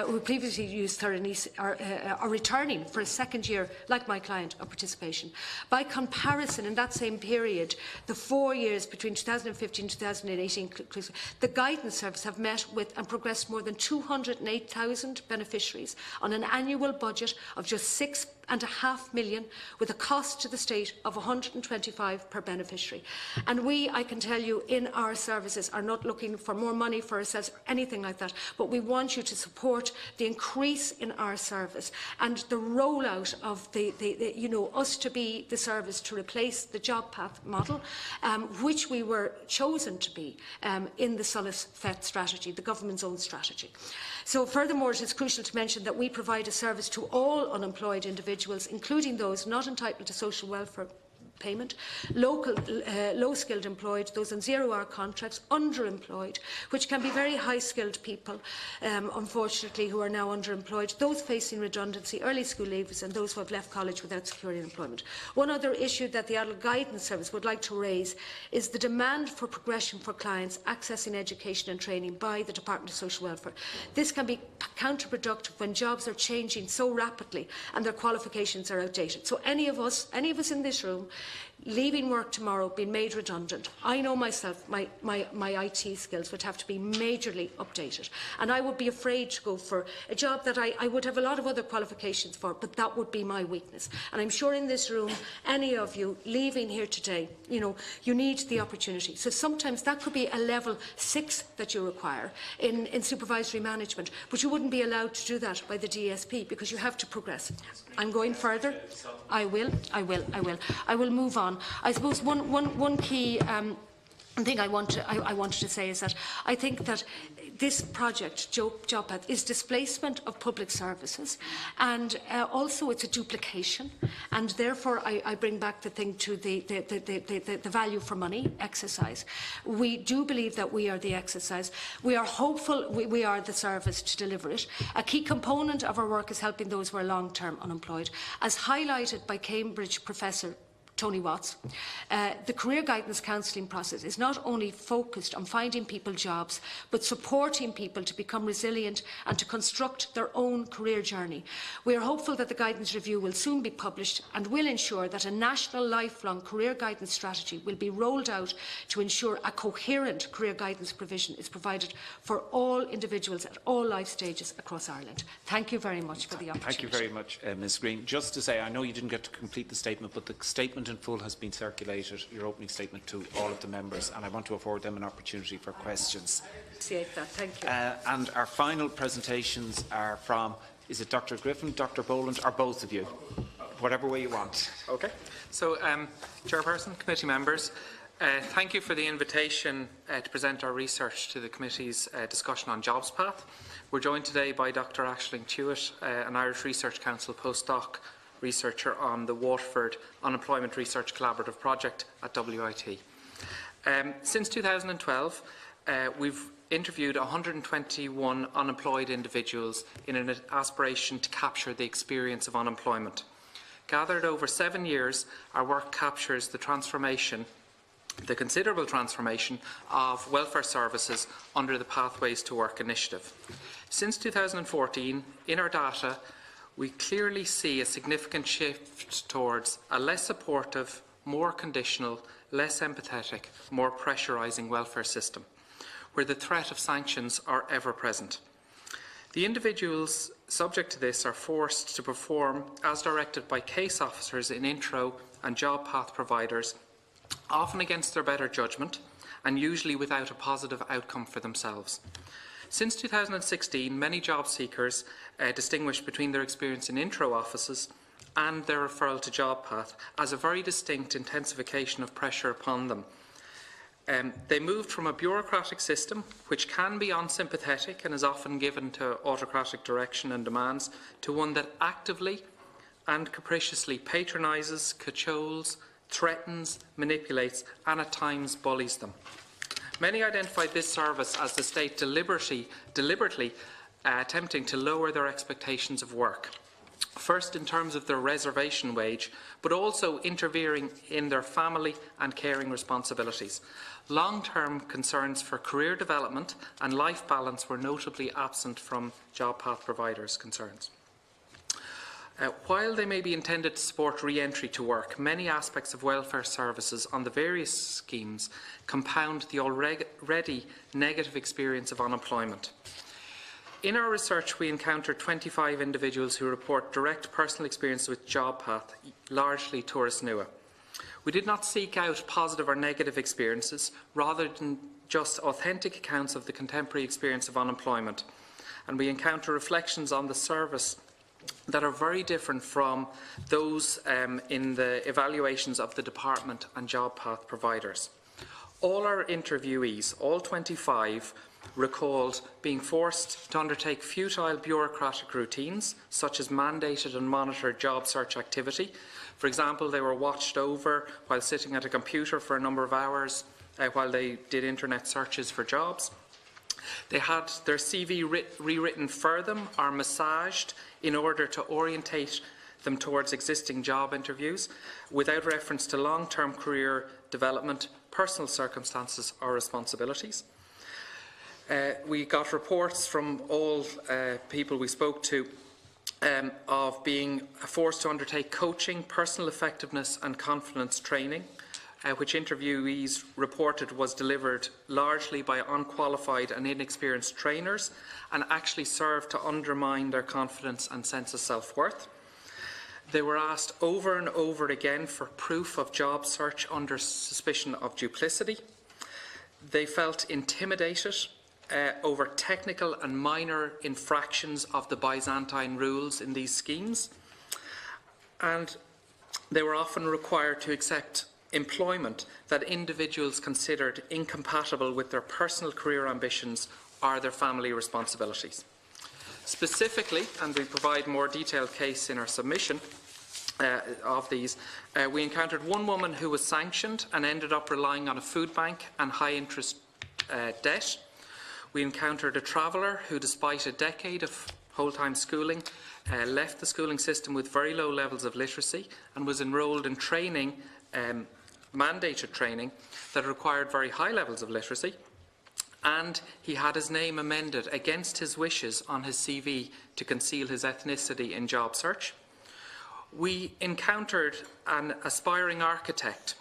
who previously used Thurles are returning for a second year, like my client, of participation. By comparison, in that same period, the 4 years between 2015 and 2018, the guidance service have met with and progressed more than 208,000 beneficiaries on an annual budget of just £6.5 million, with a cost to the state of £125 per beneficiary. And we, I can tell you, in our services are not looking for more money for ourselves or anything like that, but we want you to support the increase in our service and the rollout of us to be the service to replace the JobPath model, which we were chosen to be in the Solas FET strategy, the government's own strategy. So furthermore, it is crucial to mention that we provide a service to all unemployed individuals, including those not entitled to social welfare payment, low-skilled employed, those on zero-hour contracts, underemployed, which can be very high-skilled people, unfortunately, who are now underemployed, those facing redundancy, early school leavers, and those who have left college without securing employment. One other issue that the Adult Guidance Service would like to raise is the demand for progression for clients accessing education and training by the Department of Social Welfare. This can be counterproductive when jobs are changing so rapidly and their qualifications are outdated. So any of us in this room leaving work tomorrow, being made redundant, I know myself, my IT skills would have to be majorly updated, and I would be afraid to go for a job that I would have a lot of other qualifications for, but that would be my weakness. And I'm sure in this room, any of you leaving here today, you need the opportunity. So sometimes that could be a level 6 that you require in supervisory management, but you wouldn't be allowed to do that by the DSP because you have to progress. I'm going further. I will move on. I suppose one key thing I wanted to say is that I think that this project, JobPath, is displacement of public services, and also it's a duplication, and therefore I bring back the thing to the value for money exercise. We do believe that we are the exercise. We are hopeful we are the service to deliver it. A key component of our work is helping those who are long-term unemployed. As highlighted by Cambridge Professor Tony Watts, the career guidance counselling process is not only focused on finding people jobs, but supporting people to become resilient and to construct their own career journey. We are hopeful that the guidance review will soon be published and will ensure that a national lifelong career guidance strategy will be rolled out to ensure a coherent career guidance provision is provided for all individuals at all life stages across Ireland. Thank you very much for the opportunity. Thank you very much, Ms Green. Just to say, I know you didn't get to complete the statement, but the statement in full has been circulated, your opening statement, to all of the members, and I want to afford them an opportunity for questions. Appreciate that. Thank you. And our final presentations are from, is it Dr Griffin, Dr Boland, or both of you? Whatever way you want. Okay. So, Chairperson, committee members, thank you for the invitation to present our research to the committee's discussion on JobPath. We're joined today by Dr Aisling Tuitt, an Irish Research Council postdoc researcher on the Waterford Unemployment Research Collaborative Project at WIT. Since 2012, we've interviewed 121 unemployed individuals in an aspiration to capture the experience of unemployment. Gathered over 7 years, our work captures the considerable transformation of welfare services under the Pathways to Work initiative. Since 2014, in our data, we clearly see a significant shift towards a less supportive, more conditional, less empathetic, more pressurising welfare system, where the threat of sanctions are ever present. The individuals subject to this are forced to perform as directed by case officers in intro and JobPath providers, often against their better judgment and usually without a positive outcome for themselves. Since 2016, many job seekers distinguish between their experience in intro offices and their referral to JobPath as a very distinct intensification of pressure upon them. They moved from a bureaucratic system, which can be unsympathetic and is often given to autocratic direction and demands, to one that actively and capriciously patronises, cajoles, threatens, manipulates and at times bullies them. Many identified this service as the state deliberately attempting to lower their expectations of work. First in terms of their reservation wage, but also interfering in their family and caring responsibilities. Long-term concerns for career development and life balance were notably absent from JobPath providers' concerns. While they may be intended to support re-entry to work, many aspects of welfare services on the various schemes compound the already negative experience of unemployment. In our research, we encountered 25 individuals who report direct personal experience with JobPath, largely tourist NUA. We did not seek out positive or negative experiences, rather than just authentic accounts of the contemporary experience of unemployment. And we encounter reflections on the service that are very different from those in the evaluations of the department and JobPath providers. All our interviewees, all 25, recalled being forced to undertake futile bureaucratic routines, such as mandated and monitored job search activity. For example, they were watched over while sitting at a computer for a number of hours while they did internet searches for jobs. They had their CV rewritten for them or massaged in order to orientate them towards existing job interviews, without reference to long-term career development, personal circumstances or responsibilities. We got reports from all people we spoke to of being forced to undertake coaching, personal effectiveness and confidence training, which interviewees reported was delivered largely by unqualified and inexperienced trainers and actually served to undermine their confidence and sense of self-worth. They were asked over and over again for proof of job search under suspicion of duplicity. They felt intimidated over technical and minor infractions of the Byzantine rules in these schemes, and they were often required to accept employment that individuals considered incompatible with their personal career ambitions or their family responsibilities. Specifically, and we provide more detailed case in our submission of these, we encountered one woman who was sanctioned and ended up relying on a food bank and high interest debt. We encountered a traveller who, despite a decade of whole-time schooling, left the schooling system with very low levels of literacy and was enrolled in training, mandated training, that required very high levels of literacy, and he had his name amended against his wishes on his CV to conceal his ethnicity in job search. We encountered an aspiring architect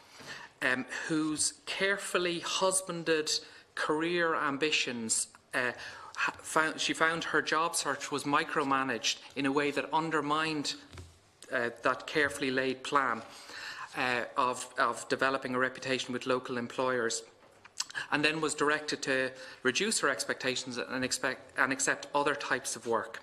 whose carefully husbanded career ambitions, she found her job search was micromanaged in a way that undermined that carefully laid plan of developing a reputation with local employers, and then was directed to reduce her expectations and accept other types of work.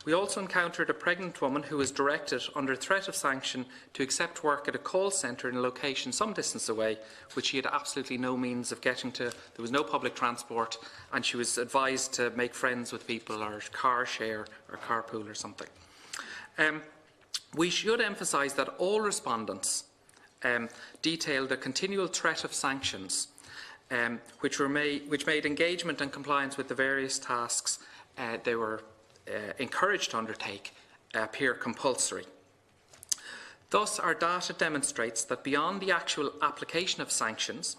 We also encountered a pregnant woman who was directed, under threat of sanction, to accept work at a call centre in a location some distance away, which she had absolutely no means of getting to. There was no public transport, and she was advised to make friends with people or car share or carpool or something. We should emphasise that all respondents detailed a continual threat of sanctions, which made engagement and compliance with the various tasks they were encouraged to undertake appear compulsory. Thus, our data demonstrates that beyond the actual application of sanctions,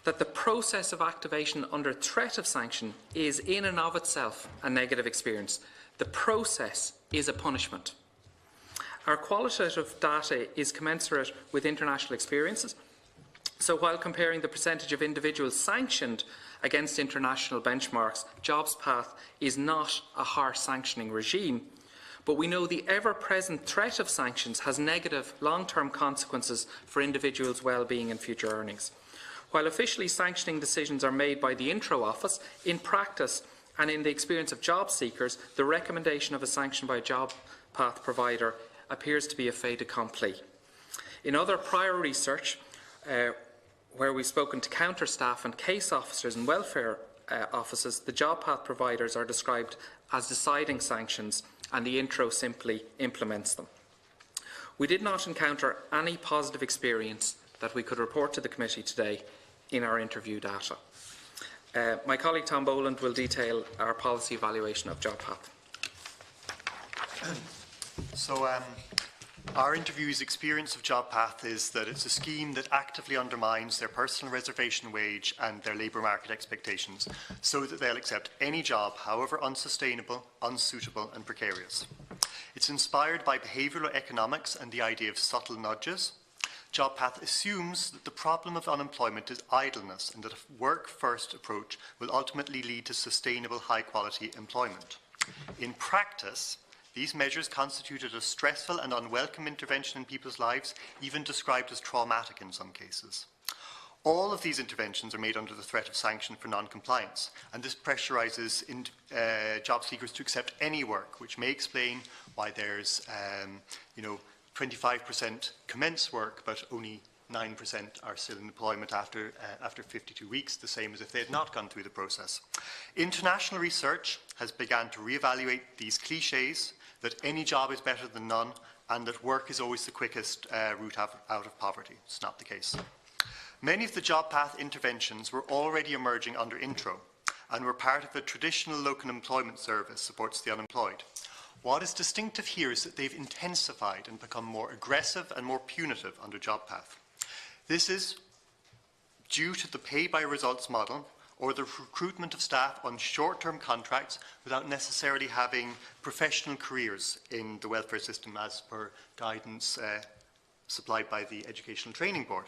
that the process of activation under threat of sanction is in and of itself a negative experience. The process is a punishment. Our qualitative data is commensurate with international experiences. So while comparing the percentage of individuals sanctioned against international benchmarks, JobPath is not a harsh sanctioning regime, but we know the ever-present threat of sanctions has negative long-term consequences for individuals' well-being and future earnings. While officially sanctioning decisions are made by the intro office, in practice and in the experience of job seekers, the recommendation of a sanction by a JobPath provider appears to be a fait accompli. In other prior research, where we've spoken to counter staff and case officers and welfare offices, the JobPath providers are described as deciding sanctions, and the intro simply implements them. We did not encounter any positive experience that we could report to the committee today in our interview data. My colleague Tom Boland will detail our policy evaluation of JobPath. So, our interview's experience of JobPath is that it's a scheme that actively undermines their personal reservation wage and their labour market expectations, so that they'll accept any job, however unsustainable, unsuitable and precarious. It's inspired by behavioural economics and the idea of subtle nudges. JobPath assumes that the problem of unemployment is idleness and that a work-first approach will ultimately lead to sustainable, high-quality employment. In practice, these measures constituted a stressful and unwelcome intervention in people's lives, even described as traumatic in some cases. All of these interventions are made under the threat of sanction for non-compliance, and this pressurises job seekers to accept any work, which may explain why there's 25% commence work, but only 9% are still in employment after 52 weeks, the same as if they had not gone through the process. International research has begun to reevaluate these cliches that any job is better than none and that work is always the quickest route out of poverty. It's not the case. Many of the JobPath interventions were already emerging under intro and were part of the traditional local employment service supports the unemployed. What is distinctive here is that they've intensified and become more aggressive and more punitive under JobPath. This is due to the pay-by-results model or the recruitment of staff on short-term contracts without necessarily having professional careers in the welfare system as per guidance supplied by the Educational Training Board.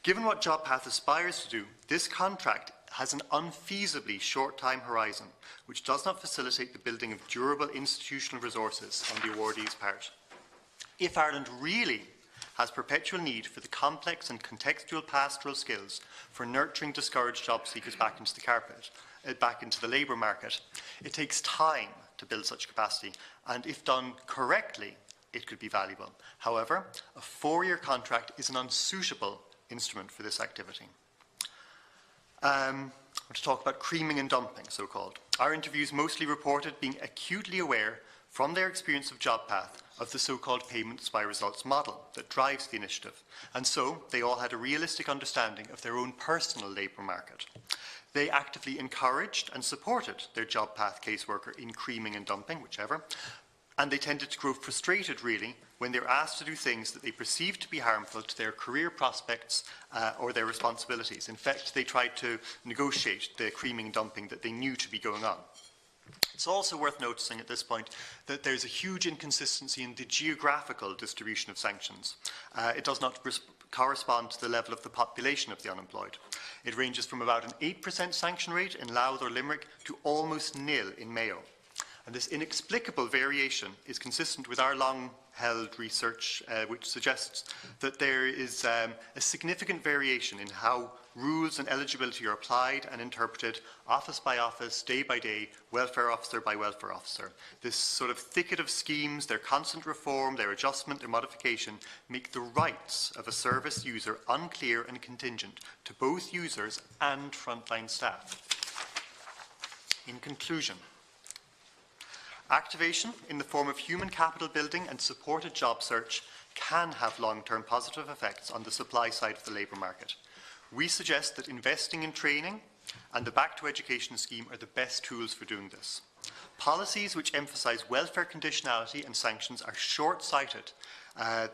Given what JobPath aspires to do, this contract has an unfeasibly short time horizon, which does not facilitate the building of durable institutional resources on the awardee's part. If Ireland really has perpetual need for the complex and contextual pastoral skills for nurturing discouraged job seekers back into the labour market, it takes time to build such capacity, and if done correctly, it could be valuable. However, a 4-year contract is an unsuitable instrument for this activity. I want to talk about creaming and dumping, so-called. Our interviews mostly reported being acutely aware from their experience of JobPath of the so-called payments by results model that drives the initiative, and so they all had a realistic understanding of their own personal labour market. They actively encouraged and supported their JobPath caseworker in creaming and dumping, whichever, and they tended to grow frustrated, really, when they were asked to do things that they perceived to be harmful to their career prospects or their responsibilities. In fact, they tried to negotiate the creaming and dumping that they knew to be going on. It's also worth noticing at this point that there's a huge inconsistency in the geographical distribution of sanctions. It does not correspond to the level of the population of the unemployed. It ranges from about an 8% sanction rate in Louth or Limerick to almost nil in Mayo. And this inexplicable variation is consistent with our long-held research, which suggests that there is a significant variation in how rules and eligibility are applied and interpreted office by office, day by day, welfare officer by welfare officer. This sort of thicket of schemes, their constant reform, their adjustment, their modification, make the rights of a service user unclear and contingent to both users and frontline staff. In conclusion, activation in the form of human capital building and supported job search can have long-term positive effects on the supply side of the labour market. We suggest that investing in training and the Back to Education scheme are the best tools for doing this. Policies which emphasise welfare conditionality and sanctions are short-sighted.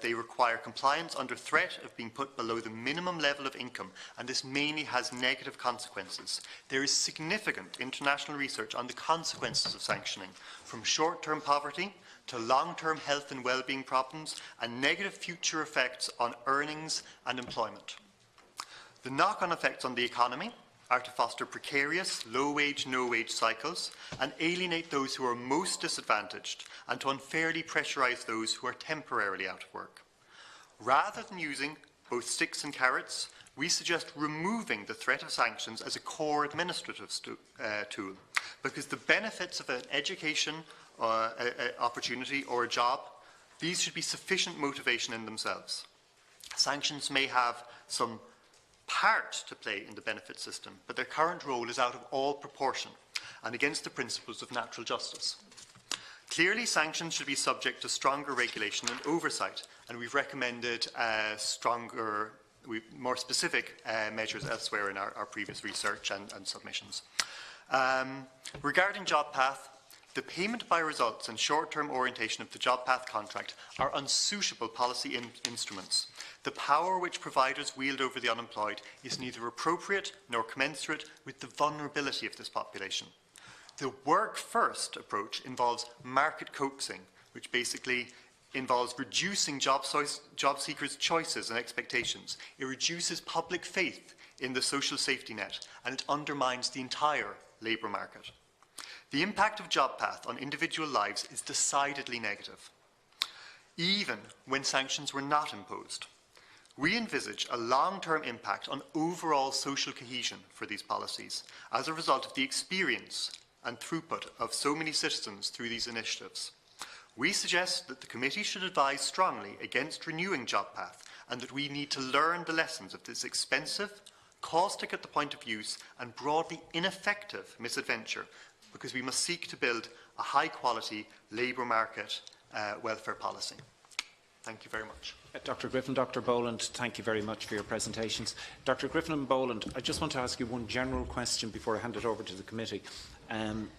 They require compliance under threat of being put below the minimum level of income, and this mainly has negative consequences. There is significant international research on the consequences of sanctioning, from short-term poverty to long-term health and well-being problems and negative future effects on earnings and employment. The knock-on effects on the economy are to foster precarious, low-wage, no-wage cycles and alienate those who are most disadvantaged and to unfairly pressurise those who are temporarily out of work. Rather than using both sticks and carrots, we suggest removing the threat of sanctions as a core administrative tool, because the benefits of an education opportunity or a job, these should be sufficient motivation in themselves. Sanctions may have some part to play in the benefit system, but their current role is out of all proportion and against the principles of natural justice. Clearly, sanctions should be subject to stronger regulation and oversight, and we've recommended more specific measures elsewhere in our previous research and submissions. Regarding JobPath, the payment by results and short-term orientation of the JobPath contract are unsuitable policy instruments. The power which providers wield over the unemployed is neither appropriate nor commensurate with the vulnerability of this population. The work-first approach involves market coaxing, which basically involves reducing job seekers' choices and expectations. It reduces public faith in the social safety net, and it undermines the entire labour market. The impact of JobPath on individual lives is decidedly negative, even when sanctions were not imposed. We envisage a long-term impact on overall social cohesion for these policies as a result of the experience and throughput of so many citizens through these initiatives. We suggest that the committee should advise strongly against renewing JobPath and that we need to learn the lessons of this expensive, caustic at the point of use and broadly ineffective misadventure, because we must seek to build a high-quality labour market welfare policy. Thank you very much. Dr. Griffin, Dr. Boland, thank you very much for your presentations. Dr. Griffin and Boland, I just want to ask you one general question before I hand it over to the committee. I'm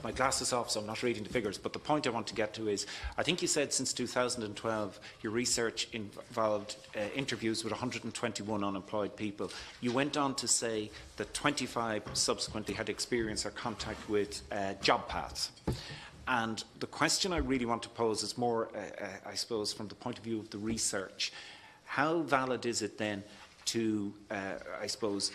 my glasses off, so I'm not reading the figures, but the point I want to get to is, I think you said since 2012 your research involved interviews with 121 unemployed people. You went on to say that 25 subsequently had experience or contact with JobPath. And the question I really want to pose is more, I suppose, from the point of view of the research. How valid is it then to, I suppose,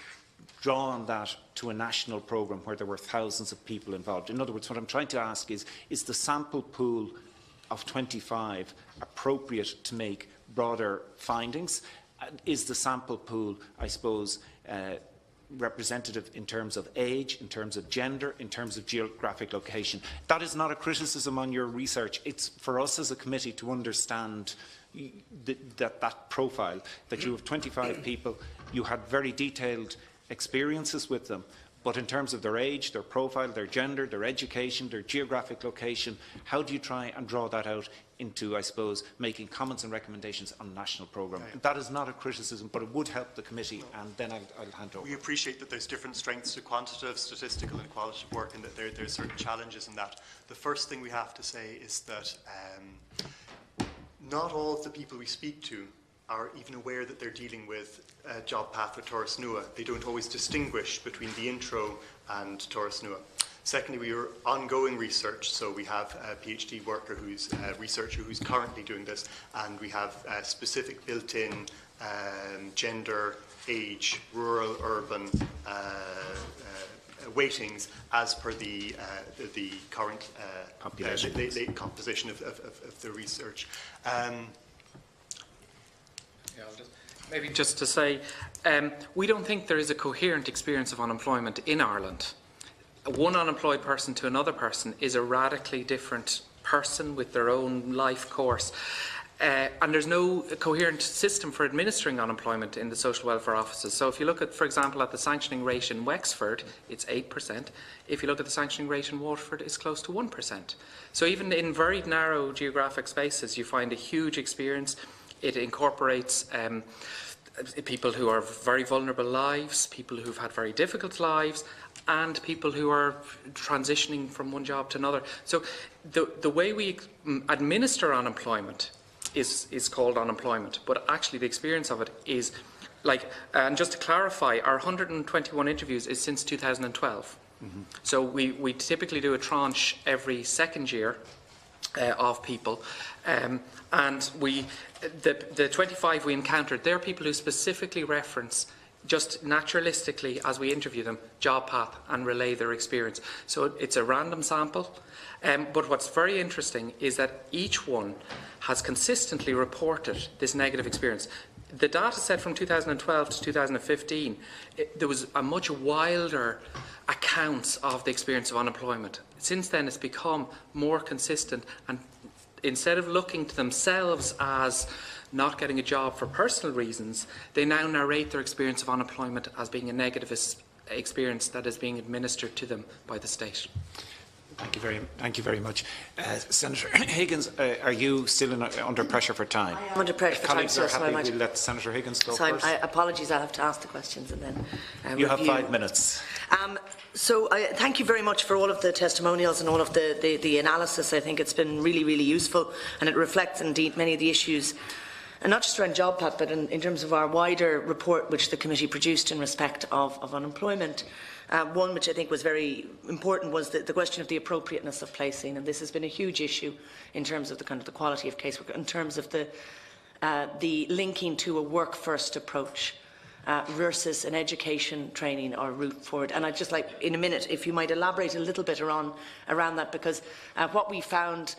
draw on that to a national programme where there were thousands of people involved? In other words, what I'm trying to ask is the sample pool of 25 appropriate to make broader findings? Is the sample pool, I suppose, representative in terms of age, in terms of gender, in terms of geographic location? That is not a criticism on your research. It's for us as a committee to understand that profile, that you have 25 people, you had very detailed experiences with them, but in terms of their age, their profile, their gender, their education, their geographic location, how do you try and draw that out into, I suppose, making comments and recommendations on a national programme? Yeah. That is not a criticism, but it would help the committee, and then I'll hand over. We appreciate that there's different strengths to quantitative, statistical and qualitative work, and that there's certain challenges in that. The first thing we have to say is that not all of the people we speak to are even aware that they're dealing with JobPath or Torres Nua. They don't always distinguish between the intro and Torres Nua. Secondly, we are ongoing research, so we have a PhD worker who's a researcher who's currently doing this, and we have specific built-in gender, age, rural, urban weightings as per the current composition of the research. Maybe just to say, we don't think there is a coherent experience of unemployment in Ireland. One unemployed person to another person is a radically different person with their own life course. And there's no coherent system for administering unemployment in the social welfare offices. So if you look at, for example, at the sanctioning rate in Wexford, it's 8%. If you look at the sanctioning rate in Waterford, it's close to 1%. So even in very narrow geographic spaces, you find a huge experience. It incorporates people who are very vulnerable lives, people who've had very difficult lives, and people who are transitioning from one job to another. So the way we administer unemployment is called unemployment, but actually the experience of it is like, and just to clarify, our 121 interviews is since 2012. Mm-hmm. So we typically do a tranche every second year of people, and the 25 we encountered, they're people who specifically reference, just naturalistically as we interview them, JobPath and relay their experience. So it's a random sample, but what's very interesting is that each one has consistently reported this negative experience. The data set from 2012 to 2015, there was a much wilder accounts of the experience of unemployment. Since then, it's become more consistent, and instead of looking to themselves as not getting a job for personal reasons, they now narrate their experience of unemployment as being a negative experience that is being administered to them by the state. Thank you very much. Senator Higgins, are you still under pressure for time? I am under pressure for time. Colleagues are happy, we'll let Senator Higgins go first. Apologies, I'll have to ask the questions and then You have 5 minutes. Thank you very much for all of the testimonials and all of the analysis. I think it's been really, really useful, and it reflects indeed many of the issues, and not just around JobPath, but in terms of our wider report which the committee produced in respect of unemployment. One which I think was very important was the question of the appropriateness of placing, and this has been a huge issue in terms of the quality of casework, in terms of the linking to a work-first approach versus an education, training or route forward. And I'd just like, in a minute, if you might elaborate a little bit around that, because what we found,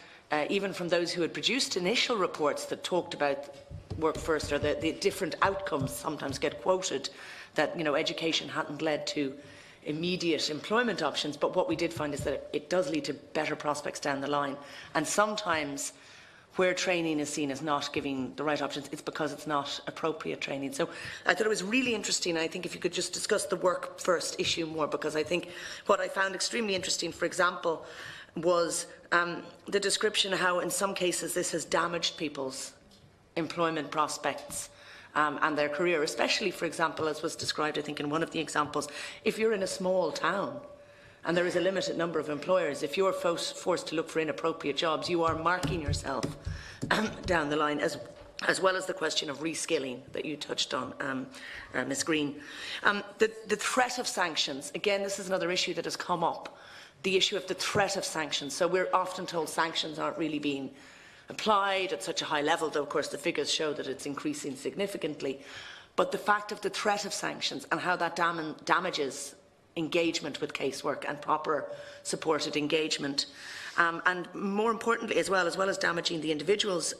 even from those who had produced initial reports that talked about work first, or the different outcomes sometimes get quoted, that education hadn't led to immediate employment options, but what we did find is that it does lead to better prospects down the line. And sometimes where training is seen as not giving the right options, it's because it's not appropriate training. So I thought it was really interesting. I think if you could just discuss the work first issue more, because I think what I found extremely interesting, for example, was the description of how in some cases this has damaged people's employment prospects and their career, especially, for example, as was described, I think, in one of the examples, if you're in a small town and there is a limited number of employers, if you're forced to look for inappropriate jobs, you are marking yourself down the line, as well as the question of reskilling that you touched on, Ms Green. The threat of sanctions, again, this is another issue that has come up, the issue of the threat of sanctions. So we're often told sanctions aren't really being applied at such a high level, though of course the figures show that it's increasing significantly. But the fact of the threat of sanctions and how that damages engagement with casework and proper supported engagement, and more importantly as well as damaging the individual's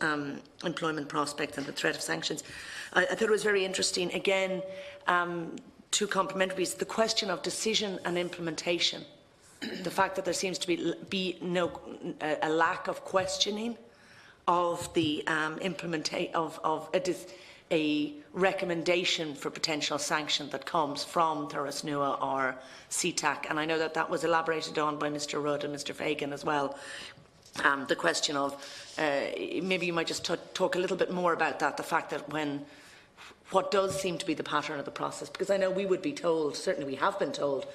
employment prospects and the threat of sanctions, I thought it was very interesting, again, two complementaries, the question of decision and implementation, the fact that there seems to be a lack of questioning of the implementation of a recommendation for potential sanction that comes from Thuras Nua or CTAC, and I know that that was elaborated on by Mr Rudd and Mr Fagan as well. The question of, maybe you might just talk a little bit more about that, the fact that what does seem to be the pattern of the process, because I know we would be told, certainly we have been told,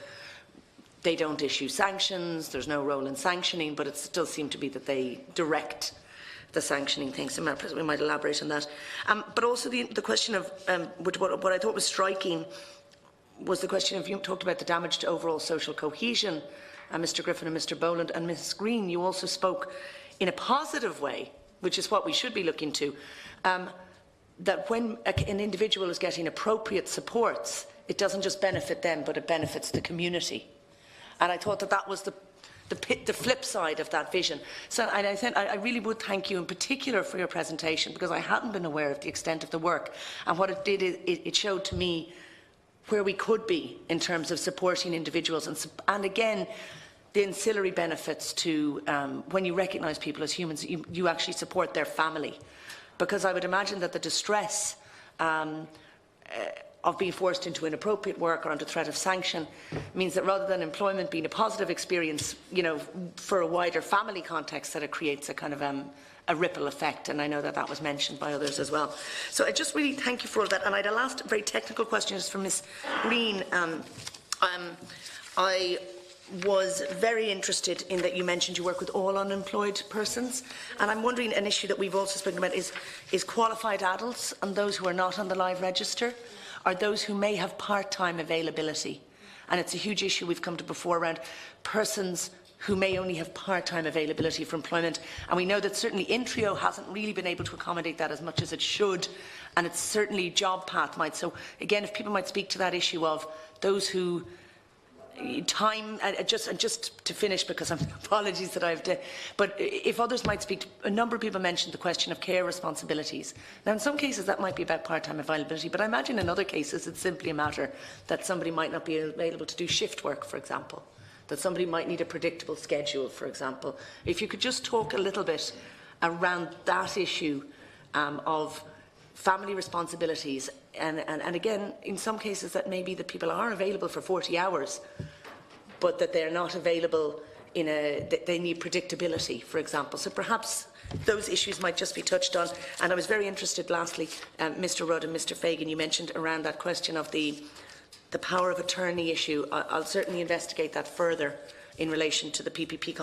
they don't issue sanctions, there's no role in sanctioning, but it still seemed to be that they direct the sanctioning thing, so we might elaborate on that. But also the question of, what I thought was striking was the question of, you talked about the damage to overall social cohesion, Mr Griffin and Mr Boland, and Ms Green, you also spoke in a positive way, which is what we should be looking to, that when an individual is getting appropriate supports, it doesn't just benefit them, but it benefits the community. And I thought that that was the flip side of that vision. So, and I really would thank you in particular for your presentation, because I hadn't been aware of the extent of the work. And what it did is it showed to me where we could be in terms of supporting individuals. And again, the ancillary benefits to when you recognise people as humans, you actually support their family. Because I would imagine that the distress of being forced into inappropriate work or under threat of sanction means that rather than employment being a positive experience, for a wider family context, that it creates a kind of a ripple effect, and I know that that was mentioned by others as well. So I just really thank you for all that. And I had a last very technical question just from Ms Green. I was very interested in that you mentioned you work with all unemployed persons, and I'm wondering, an issue that we've also spoken about is qualified adults and those who are not on the live register, are those who may have part-time availability. And it's a huge issue we've come to before around persons who may only have part-time availability for employment. And we know that certainly Intrio hasn't really been able to accommodate that as much as it should, and it's certainly JobPath might. So again, if people might speak to that issue of those who just to finish, because I'm apologies that I have to, but if others might speak, a number of people mentioned the question of care responsibilities. Now, in some cases that might be about part-time availability, but I imagine in other cases it's simply a matter that somebody might not be available to do shift work, for example, that somebody might need a predictable schedule, for example. If you could just talk a little bit around that issue of family responsibilities, and again, in some cases that maybe the people are available for 40 hours, but that they're not available they need predictability, for example. So perhaps those issues might just be touched on. And I was very interested, lastly, Mr. Rudd and Mr. Fagan, you mentioned around that question of the power of attorney issue. I'll certainly investigate that further in relation to the PPP.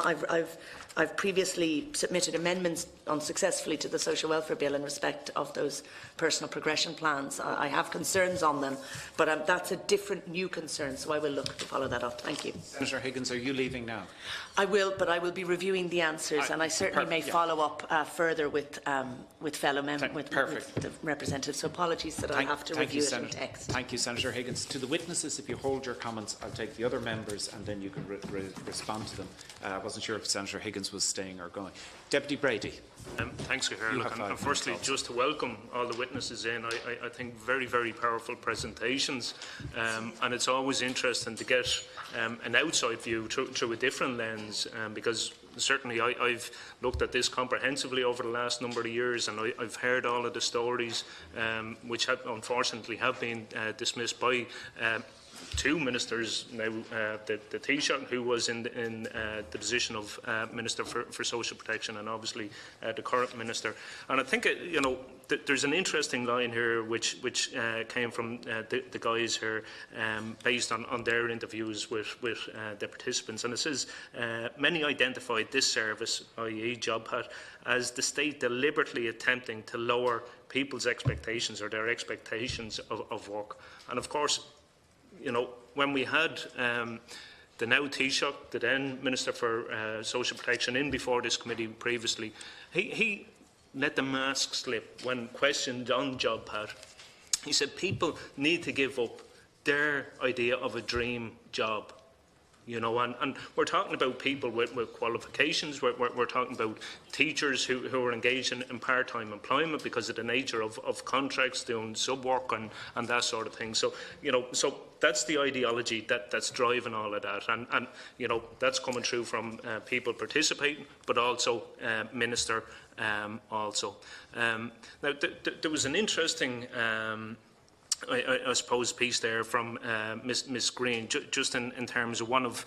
I've previously submitted amendments unsuccessfully to the Social Welfare Bill in respect of those personal progression plans. I have concerns on them, but that's a different new concern, so I will look to follow that up. Thank you. Senator Higgins, are you leaving now? I will, but I will be reviewing the answers, and I certainly may follow up further with fellow members, with the representatives. So apologies that I have to review it in text. Thank you, Senator Higgins. To the witnesses, if you hold your comments, I'll take the other members, and then you can respond to them. I wasn't sure if Senator Higgins was staying or going. Deputy Brady. Thanks, Cahair. And firstly, just to welcome all the witnesses in, I think very, very powerful presentations, and it's always interesting to get an outside view through a different lens, because certainly I've looked at this comprehensively over the last number of years, and I've heard all of the stories which unfortunately have been dismissed by two ministers now, the Taoiseach, who was in the position of Minister for Social Protection, and obviously the current Minister. And I think, there's an interesting line here which came from the guys here, based on their interviews with the participants. And it says, many identified this service, i.e. JobPath, as the state deliberately attempting to lower people's expectations or their expectations of work. And of course, when we had the now Taoiseach, the then Minister for Social Protection, in before this committee previously, he let the mask slip when questioned on JobPath. He said people need to give up their idea of a dream job. And we're talking about people with qualifications. We're talking about teachers who are engaged in part-time employment because of the nature of contracts, doing sub-work and that sort of thing. So, so that's the ideology that's driving all of that. And that's coming through from people participating, but also Minister also. Now, there was an interesting I suppose, piece there from Ms Green, just in terms of one of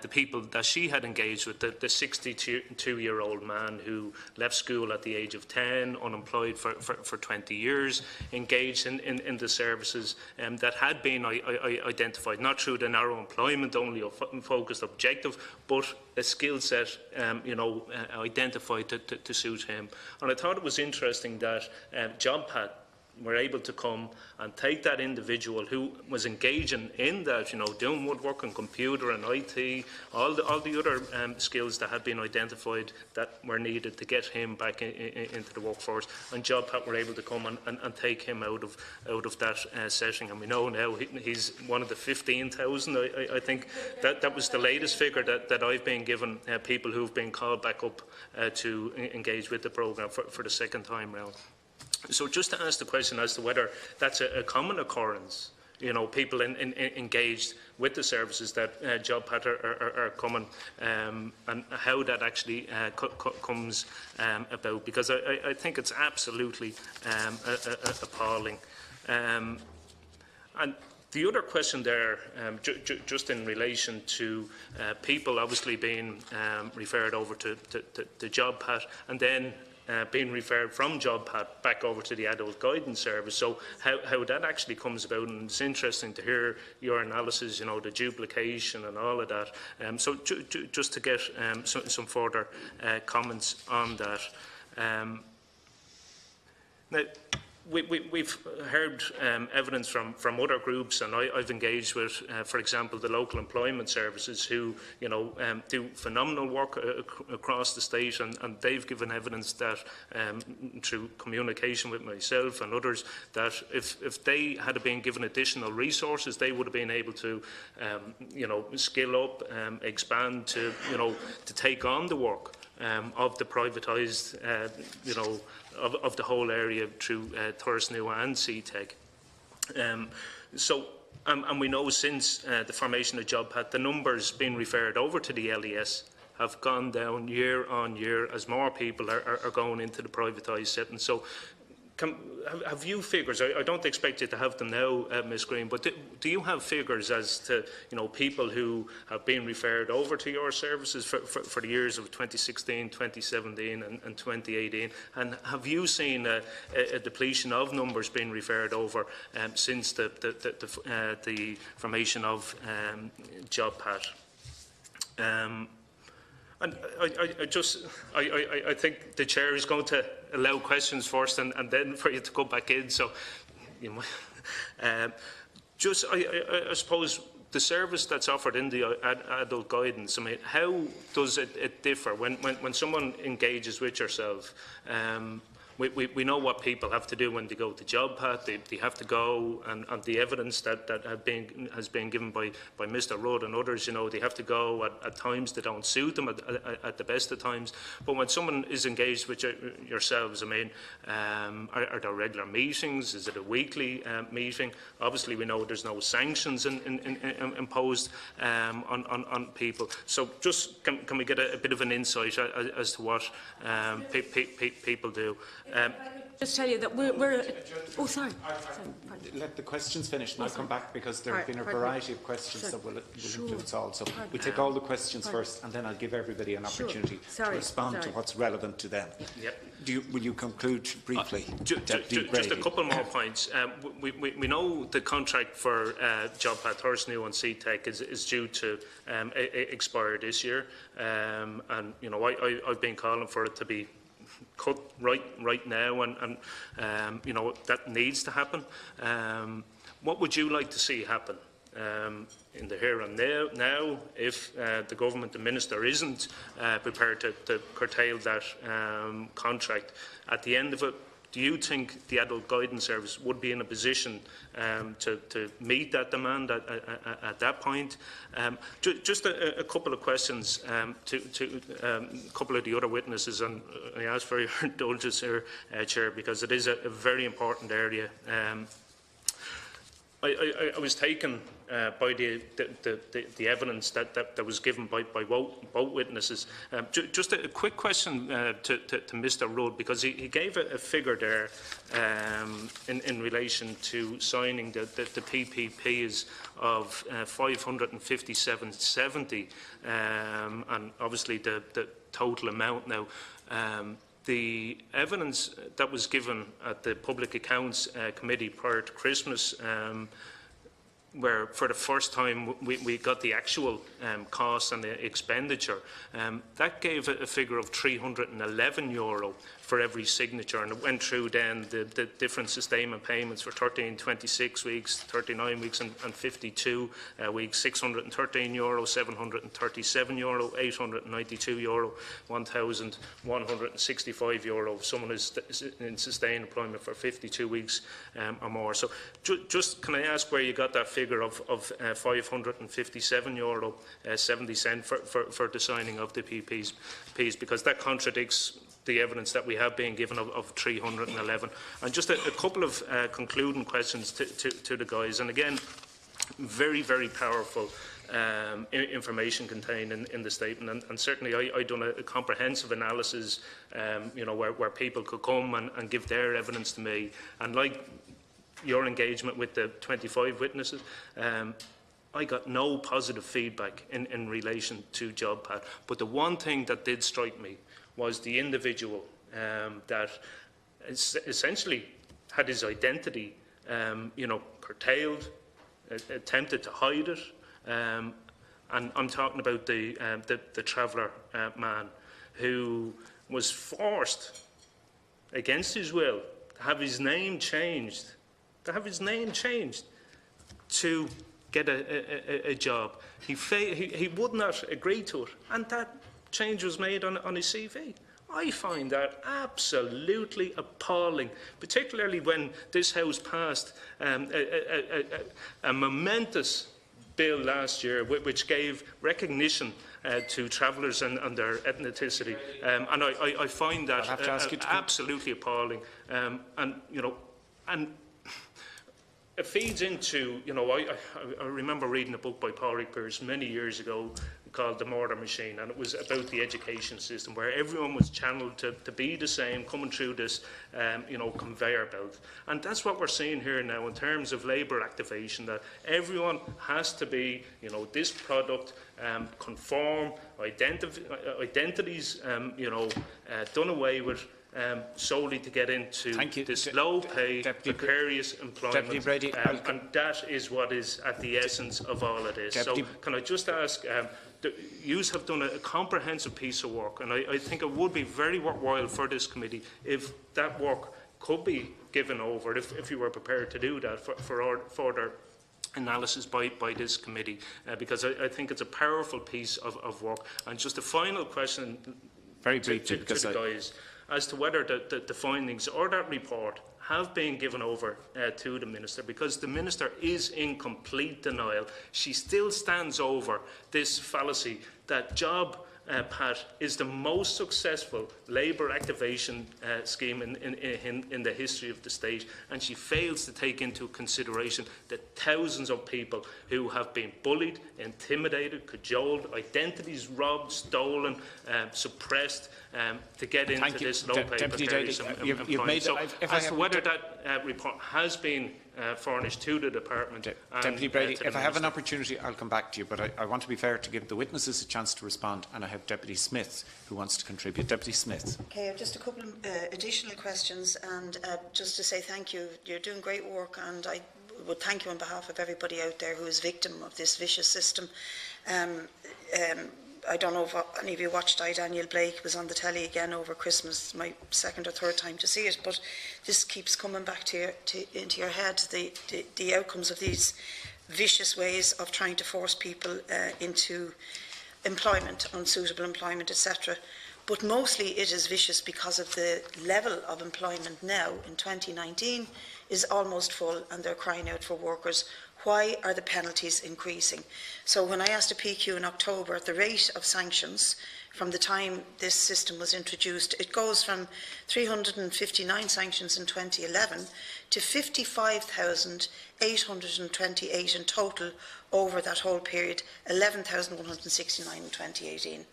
the people that she had engaged with, the 62-year-old man who left school at the age of 10, unemployed for 20 years, engaged in the services that had been identified, not through the narrow employment only focused objective, but a skill set identified to suit him. And I thought it was interesting that JobPath were able to come and take that individual who was engaging in that, doing woodwork and computer and IT, all the other skills that had been identified that were needed to get him back into the workforce, and JobPath were able to come and take him out of that setting. And we know now he's one of the 15,000. I think that was the latest figure that I've been given, people who've been called back up to engage with the programme for the second time round. So just to ask the question as to whether that's a common occurrence, people engaged with the services that JobPath are coming, and how that actually comes about, because I think it's absolutely appalling. And the other question there, just in relation to people obviously being referred over to JobPath, and then being referred from JobPath back over to the Adult Guidance Service. So how that actually comes about, and it's interesting to hear your analysis, the duplication and all of that. So just to get some further comments on that. Now, we've heard evidence from other groups, and I've engaged with, for example, the local employment services, who do phenomenal work across the state, and they've given evidence that through communication with myself and others, that if they had been given additional resources, they would have been able to skill up, expand to take on the work of the privatised of the whole area through Thursnew and CTEC. And we know since the formation of JobPath, the numbers being referred over to the LES have gone down year on year as more people are going into the privatised setting. So have you figures? I don't expect you to have them now, Ms. Green, but do you have figures as to people who have been referred over to your services for the years of 2016, 2017 and 2018? And have you seen a depletion of numbers being referred over since the formation of JobPath? And I think the chair is going to allow questions first, and then for you to go back in. So, you know, I suppose the service that's offered in the adult guidance. I mean, how does it differ when someone engages with yourself? We know what people have to do when they go to JobPath. They have to go, and the evidence that has been given by Mr. Rudd and others, they have to go at times that don't suit them at the best of times. But when someone is engaged with yourselves, I mean, are there regular meetings? Is it a weekly meeting? Obviously, we know there's no sanctions imposed on people. So, just can we get a bit of an insight as to what people do? Just tell you that we're oh, sorry. Let the questions finish and I'll come back, because there have been a variety of questions that will include us all. So we take all the questions first, and then I'll give everybody an opportunity to respond to what's relevant to them. Yep. Will you conclude briefly? Just a couple more points. We know the contract for JobPath, Horse New and CTEC is due to expire this year, and I've been calling for it to be cut right now, and that needs to happen. What would you like to see happen in the here and now if the government, the minister, isn't prepared to curtail that contract? At the end of it, do you think the Adult Guidance Service would be in a position to meet that demand at that point? Just a couple of questions to a couple of the other witnesses, and I ask for your indulgence here, Chair, because it is a very important area. I was taken by the evidence that was given by both witnesses. Just a quick question to Mr. Rudd, because he gave a figure there in relation to signing the PPPs of 557.70, and obviously the total amount now. The evidence that was given at the Public Accounts Committee prior to Christmas, where for the first time we got the actual cost and the expenditure, that gave a figure of €311 for every signature, and it went through then the different sustainment payments for 13, 26 weeks, 39 weeks and 52 weeks, €613, €737, €892, €1,165. Someone is in sustained employment for 52 weeks or more. So just can I ask where you got that figure of €557.70 for the signing of the PPs, because that contradicts the evidence that we have been given of 311. And just a couple of concluding questions to the guys. And again, very, very powerful information contained in the statement. And certainly I've done a comprehensive analysis, where people could come and give their evidence to me. And like your engagement with the 25 witnesses, I got no positive feedback in relation to JobPath. But the one thing that did strike me was the individual that essentially had his identity, curtailed, attempted to hide it, and I'm talking about the traveller man who was forced, against his will, to have his name changed, to get a job. He would not agree to it, and that change was made on his CV. I find that absolutely appalling, particularly when this House passed a momentous bill last year which gave recognition to travellers and their ethnicity, and I find that absolutely appalling. And it feeds into, I remember reading a book by Pádraig Pearse many years ago, called The Murder Machine, and it was about the education system, where everyone was channeled to be the same, coming through this conveyor belt. And that's what we're seeing here now in terms of labour activation, that everyone has to be, this product, conform, identities, done away with, solely to get into this low-pay, precarious employment. And that is what is at the essence of all of this. So can I just ask, you have done a comprehensive piece of work, and I think it would be very worthwhile for this committee if that work could be given over, if you were prepared to do that for further analysis by this committee, because I think it's a powerful piece of work. And just a final question, very briefly, to the guys, as to whether the findings or that report have been given over to the Minister, because the Minister is in complete denial. She still stands over this fallacy that JobPath is the most successful labour activation scheme in the history of the state, and she fails to take into consideration the thousands of people who have been bullied, intimidated, cajoled, identities robbed, stolen, suppressed, to get into this low-pay precarious employment. So as to whether that report has been furnished to the Department. Deputy Brady, if I have an opportunity, I'll come back to you, but I want to be fair to give the witnesses a chance to respond, and I have Deputy Smith who wants to contribute. Deputy Smith. Okay, I have just a couple of additional questions, and just to say thank you. You're doing great work, and I would thank you on behalf of everybody out there who is victim of this vicious system. I don't know if any of you watched Daniel Blake. It was on the telly again over Christmas. It's my second or third time to see it, but this keeps coming back into your head, the outcomes of these vicious ways of trying to force people into employment, unsuitable employment, etc. But mostly it is vicious because of the level of employment now in 2019 is almost full, and they're crying out for workers. Why are the penalties increasing? So when I asked a PQ in October, the rate of sanctions from the time this system was introduced, it goes from 359 sanctions in 2011 to 55,828 in total over that whole period, 11,169 in 2018.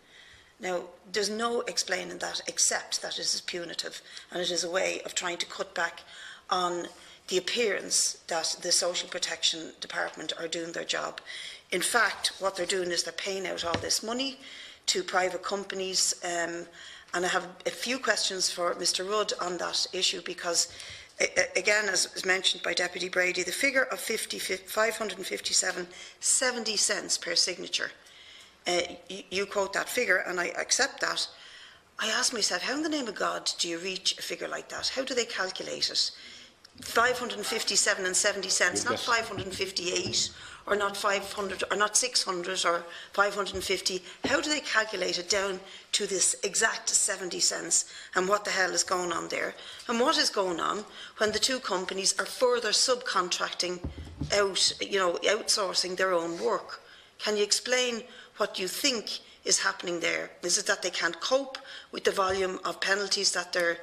Now, there's no explaining that except that it is punitive, and it is a way of trying to cut back on the appearance that the Social Protection Department are doing their job. In fact, what they're doing is they're paying out all this money to private companies, and I have a few questions for Mr. Rudd on that issue, because again, as mentioned by Deputy Brady, the figure of 557.70 cents per signature, you quote that figure, and I accept that. I ask myself, how in the name of God do you reach a figure like that? How do they calculate it? 557.70 cents, not 558, or not 500, or not 600, or 550. How do they calculate it down to this exact 70 cents? And what the hell is going on there? And what is going on when the two companies are further subcontracting out, outsourcing their own work? Can you explain what you think is happening there? Is it that they can't cope with the volume of penalties that they're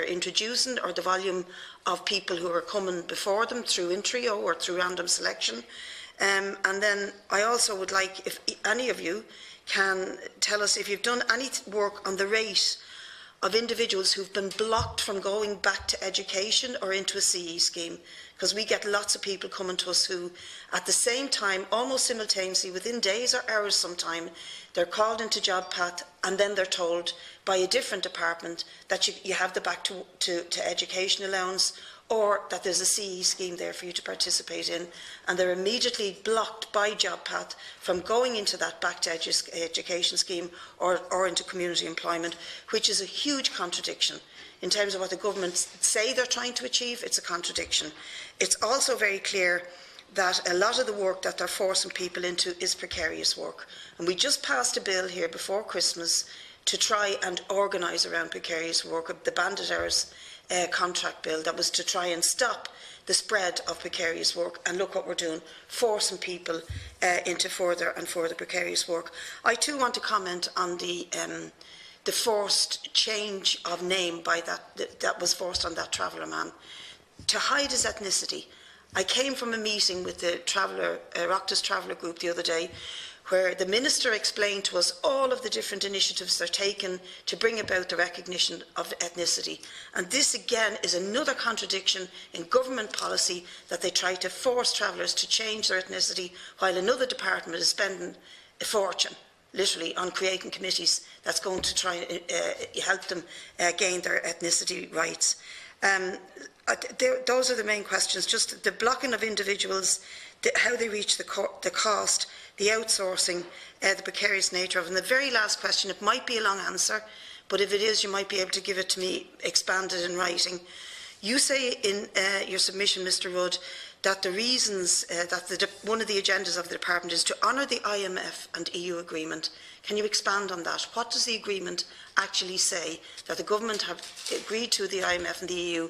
introducing, or the volume of people who are coming before them through intrio or through random selection? And then I also would like, if any of you can tell us if you've done any work on the rate of individuals who've been blocked from going back to education or into a CE scheme, because we get lots of people coming to us who, at the same time, almost simultaneously, within days or hours sometime, they're called into JobPath, and then they're told by a different department that you have the back to education allowance, or that there's a CE scheme there for you to participate in, and they're immediately blocked by JobPath from going into that back to education scheme or into community employment, which is a huge contradiction. In terms of what the government say they're trying to achieve, it's a contradiction. It's also very clear that a lot of the work that they're forcing people into is precarious work. And we just passed a bill here before Christmas to try and organise around precarious work, the bandit hours contract bill, that was to try and stop the spread of precarious work. And look what we're doing, forcing people into further and further precarious work. I too want to comment on the forced change of name by that was forced on that traveller man to hide his ethnicity. I came from a meeting with the Oireachtas Traveller Group the other day, where the Minister explained to us all of the different initiatives they're taken to bring about the recognition of ethnicity. And this again is another contradiction in government policy, that they try to force travellers to change their ethnicity while another department is spending a fortune, literally, on creating committees that's going to try and help them gain their ethnicity rights. Those are the main questions, just the blocking of individuals, how they reach the cost, the outsourcing, the precarious nature of it. And the very last question, it might be a long answer, but if it is, you might be able to give it to me expanded in writing. You say in your submission, Mr Rudd, that the reasons, one of the agendas of the department is to honour the IMF and EU agreement. Can you expand on that? What does the agreement actually say that the government have agreed to, the IMF and the EU?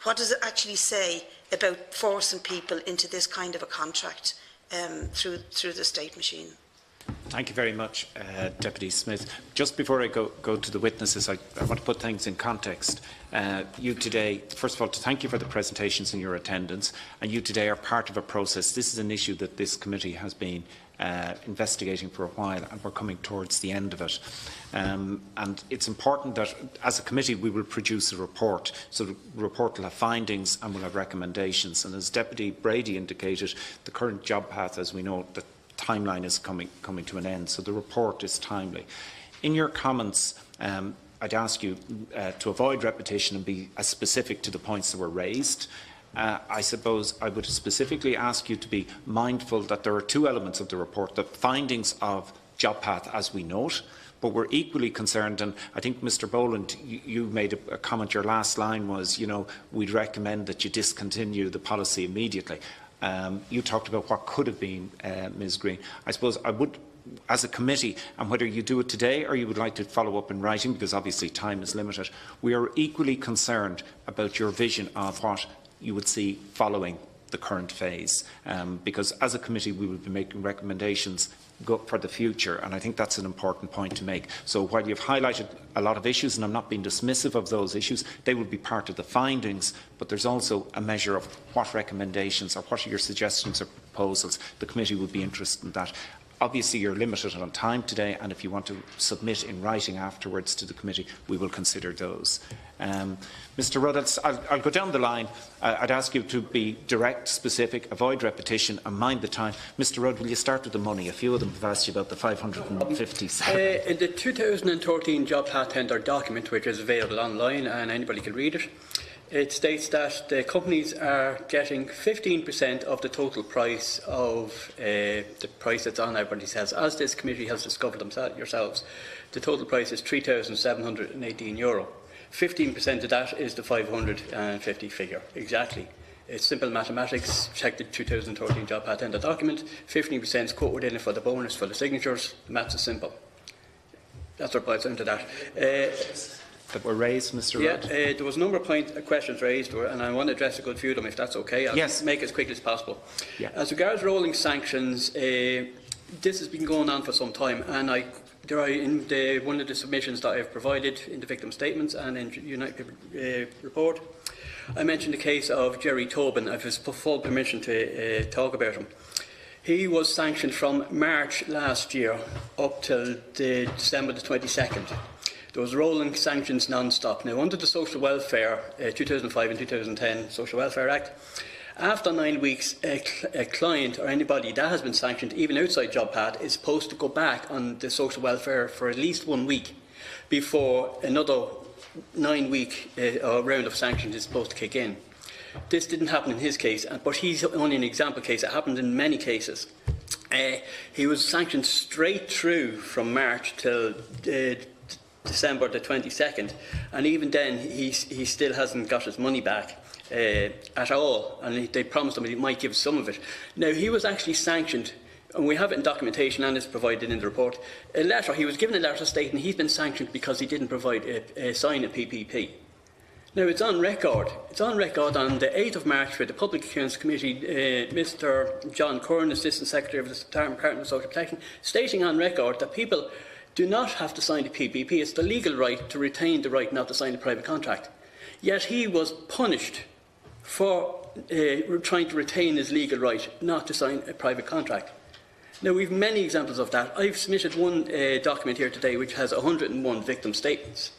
What does it actually say about forcing people into this kind of a contract through the state machine? Thank you very much, Deputy Smith. Just before I go to the witnesses, I want to put things in context. You today, first of all, to thank you for the presentations and your attendance, and you today are part of a process. This is an issue that this committee has been investigating for a while, and we're coming towards the end of it. And it's important that, as a committee, we will produce a report. So the report will have findings and will have recommendations. And as Deputy Brady indicated, the current JobPath, as we know, the timeline is coming to an end. So the report is timely. In your comments, I'd ask you to avoid repetition and be as specific to the points that were raised. I suppose I would specifically ask you to be mindful that there are two elements of the report: the findings of JobPath as we know it, but we're equally concerned, and I think Mr Boland, you made a comment, your last line was, you know, we'd recommend that you discontinue the policy immediately. You talked about what could have been, Ms Green. I suppose I would, as a committee, and whether you do it today or you would like to follow up in writing, because obviously time is limited, we are equally concerned about your vision of what you would see following the current phase, because as a committee we will be making recommendations for the future, and I think that's an important point to make. So while you've highlighted a lot of issues, and I'm not being dismissive of those issues, they will be part of the findings, but there's also a measure of what recommendations or what are your suggestions or proposals. The committee would be interested in that. Obviously, you're limited on time today, and if you want to submit in writing afterwards to the committee, we will consider those. Mr Rudd, I'll go down the line. I'd ask you to be direct, specific, avoid repetition, and mind the time. Mr Rudd, will you start with the money? A few of them have asked you about the 557. In the 2013 JobPath tender document, which is available online and anybody can read it, it states that the companies are getting 15% of the total price of the price that's on everybody's heads. As this committee has discovered yourselves, the total price is €3,718. 15% of that is the 550 figure. Exactly. It's simple mathematics. Check the 2013 JobPath tender document. 15% is quoted in it for the bonus, for the signatures. The maths is simple. That's what boils down to that. That were raised, Mr Rudd? There was a number of questions raised, and I want to address a good few of them, if that's okay. I'll make it as quickly as possible. Yeah. As regards rolling sanctions, this has been going on for some time, and in one of the submissions that I've provided in the victim statements and in UnitedPeople report, I mentioned the case of Jerry Tobin. I have his full permission to talk about him. He was sanctioned from March last year up till December the 22nd. There was rolling sanctions non-stop. Now, under the Social Welfare 2005 and 2010 Social Welfare Act, after 9 weeks, a client or anybody that has been sanctioned, even outside JobPath, is supposed to go back on the social welfare for at least 1 week before another 9-week round of sanctions is supposed to kick in. This didn't happen in his case, but he's only an example case. It happened in many cases. He was sanctioned straight through from March till December the 22nd, and even then he still hasn't got his money back at all, and they promised him he might give some of it. Now, he was actually sanctioned, and we have it in documentation and it's provided in the report. He was given a letter stating he's been sanctioned because he didn't sign a PPP. Now, it's on record. It's on record on the 8th of March where the Public Accounts Committee, Mr John Curran, Assistant Secretary of the Department of Social Protection, stating on record that people do not have to sign the PPP. It's the legal right to retain the right not to sign a private contract. Yet he was punished for trying to retain his legal right not to sign a private contract. Now, we have many examples of that. I've submitted one document here today which has 101 victim statements.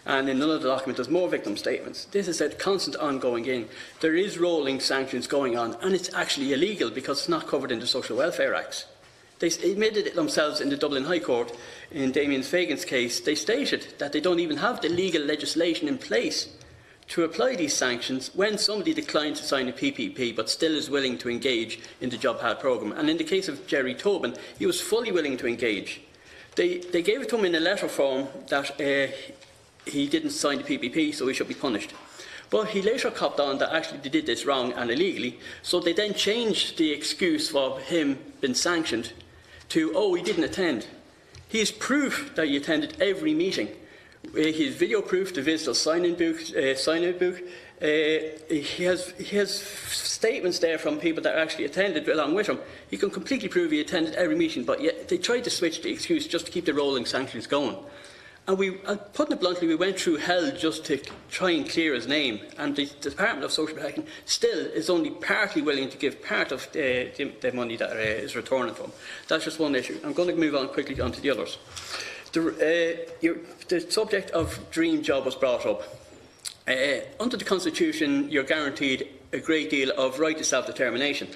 And in another document there's more victim statements. This is a constant ongoing game. There is rolling sanctions going on, and it's actually illegal because it's not covered in the Social Welfare Acts. They admitted it themselves in the Dublin High Court. In Damien Fagan's case, they stated that they don't even have the legal legislation in place to apply these sanctions when somebody declined to sign a PPP but still is willing to engage in the JobPath programme. And in the case of Jerry Tobin, he was fully willing to engage. They gave it to him in a letter form that he didn't sign the PPP, so he should be punished. But he later copped on that actually they did this wrong and illegally, so they then changed the excuse for him being sanctioned to, oh, he didn't attend. He has proof that he attended every meeting. He has video proof, the visitor sign-out book. He has statements there from people that actually attended along with him. He can completely prove he attended every meeting, but yet they tried to switch the excuse just to keep the rolling sanctions going. And putting it bluntly, we went through hell just to try and clear his name. And the Department of Social Protection still is only partly willing to give part of the money that is returning to him. That's just one issue. I'm going to move on quickly on to the others. The subject of dream job was brought up. Under the Constitution, you're guaranteed a great deal of right to self-determination.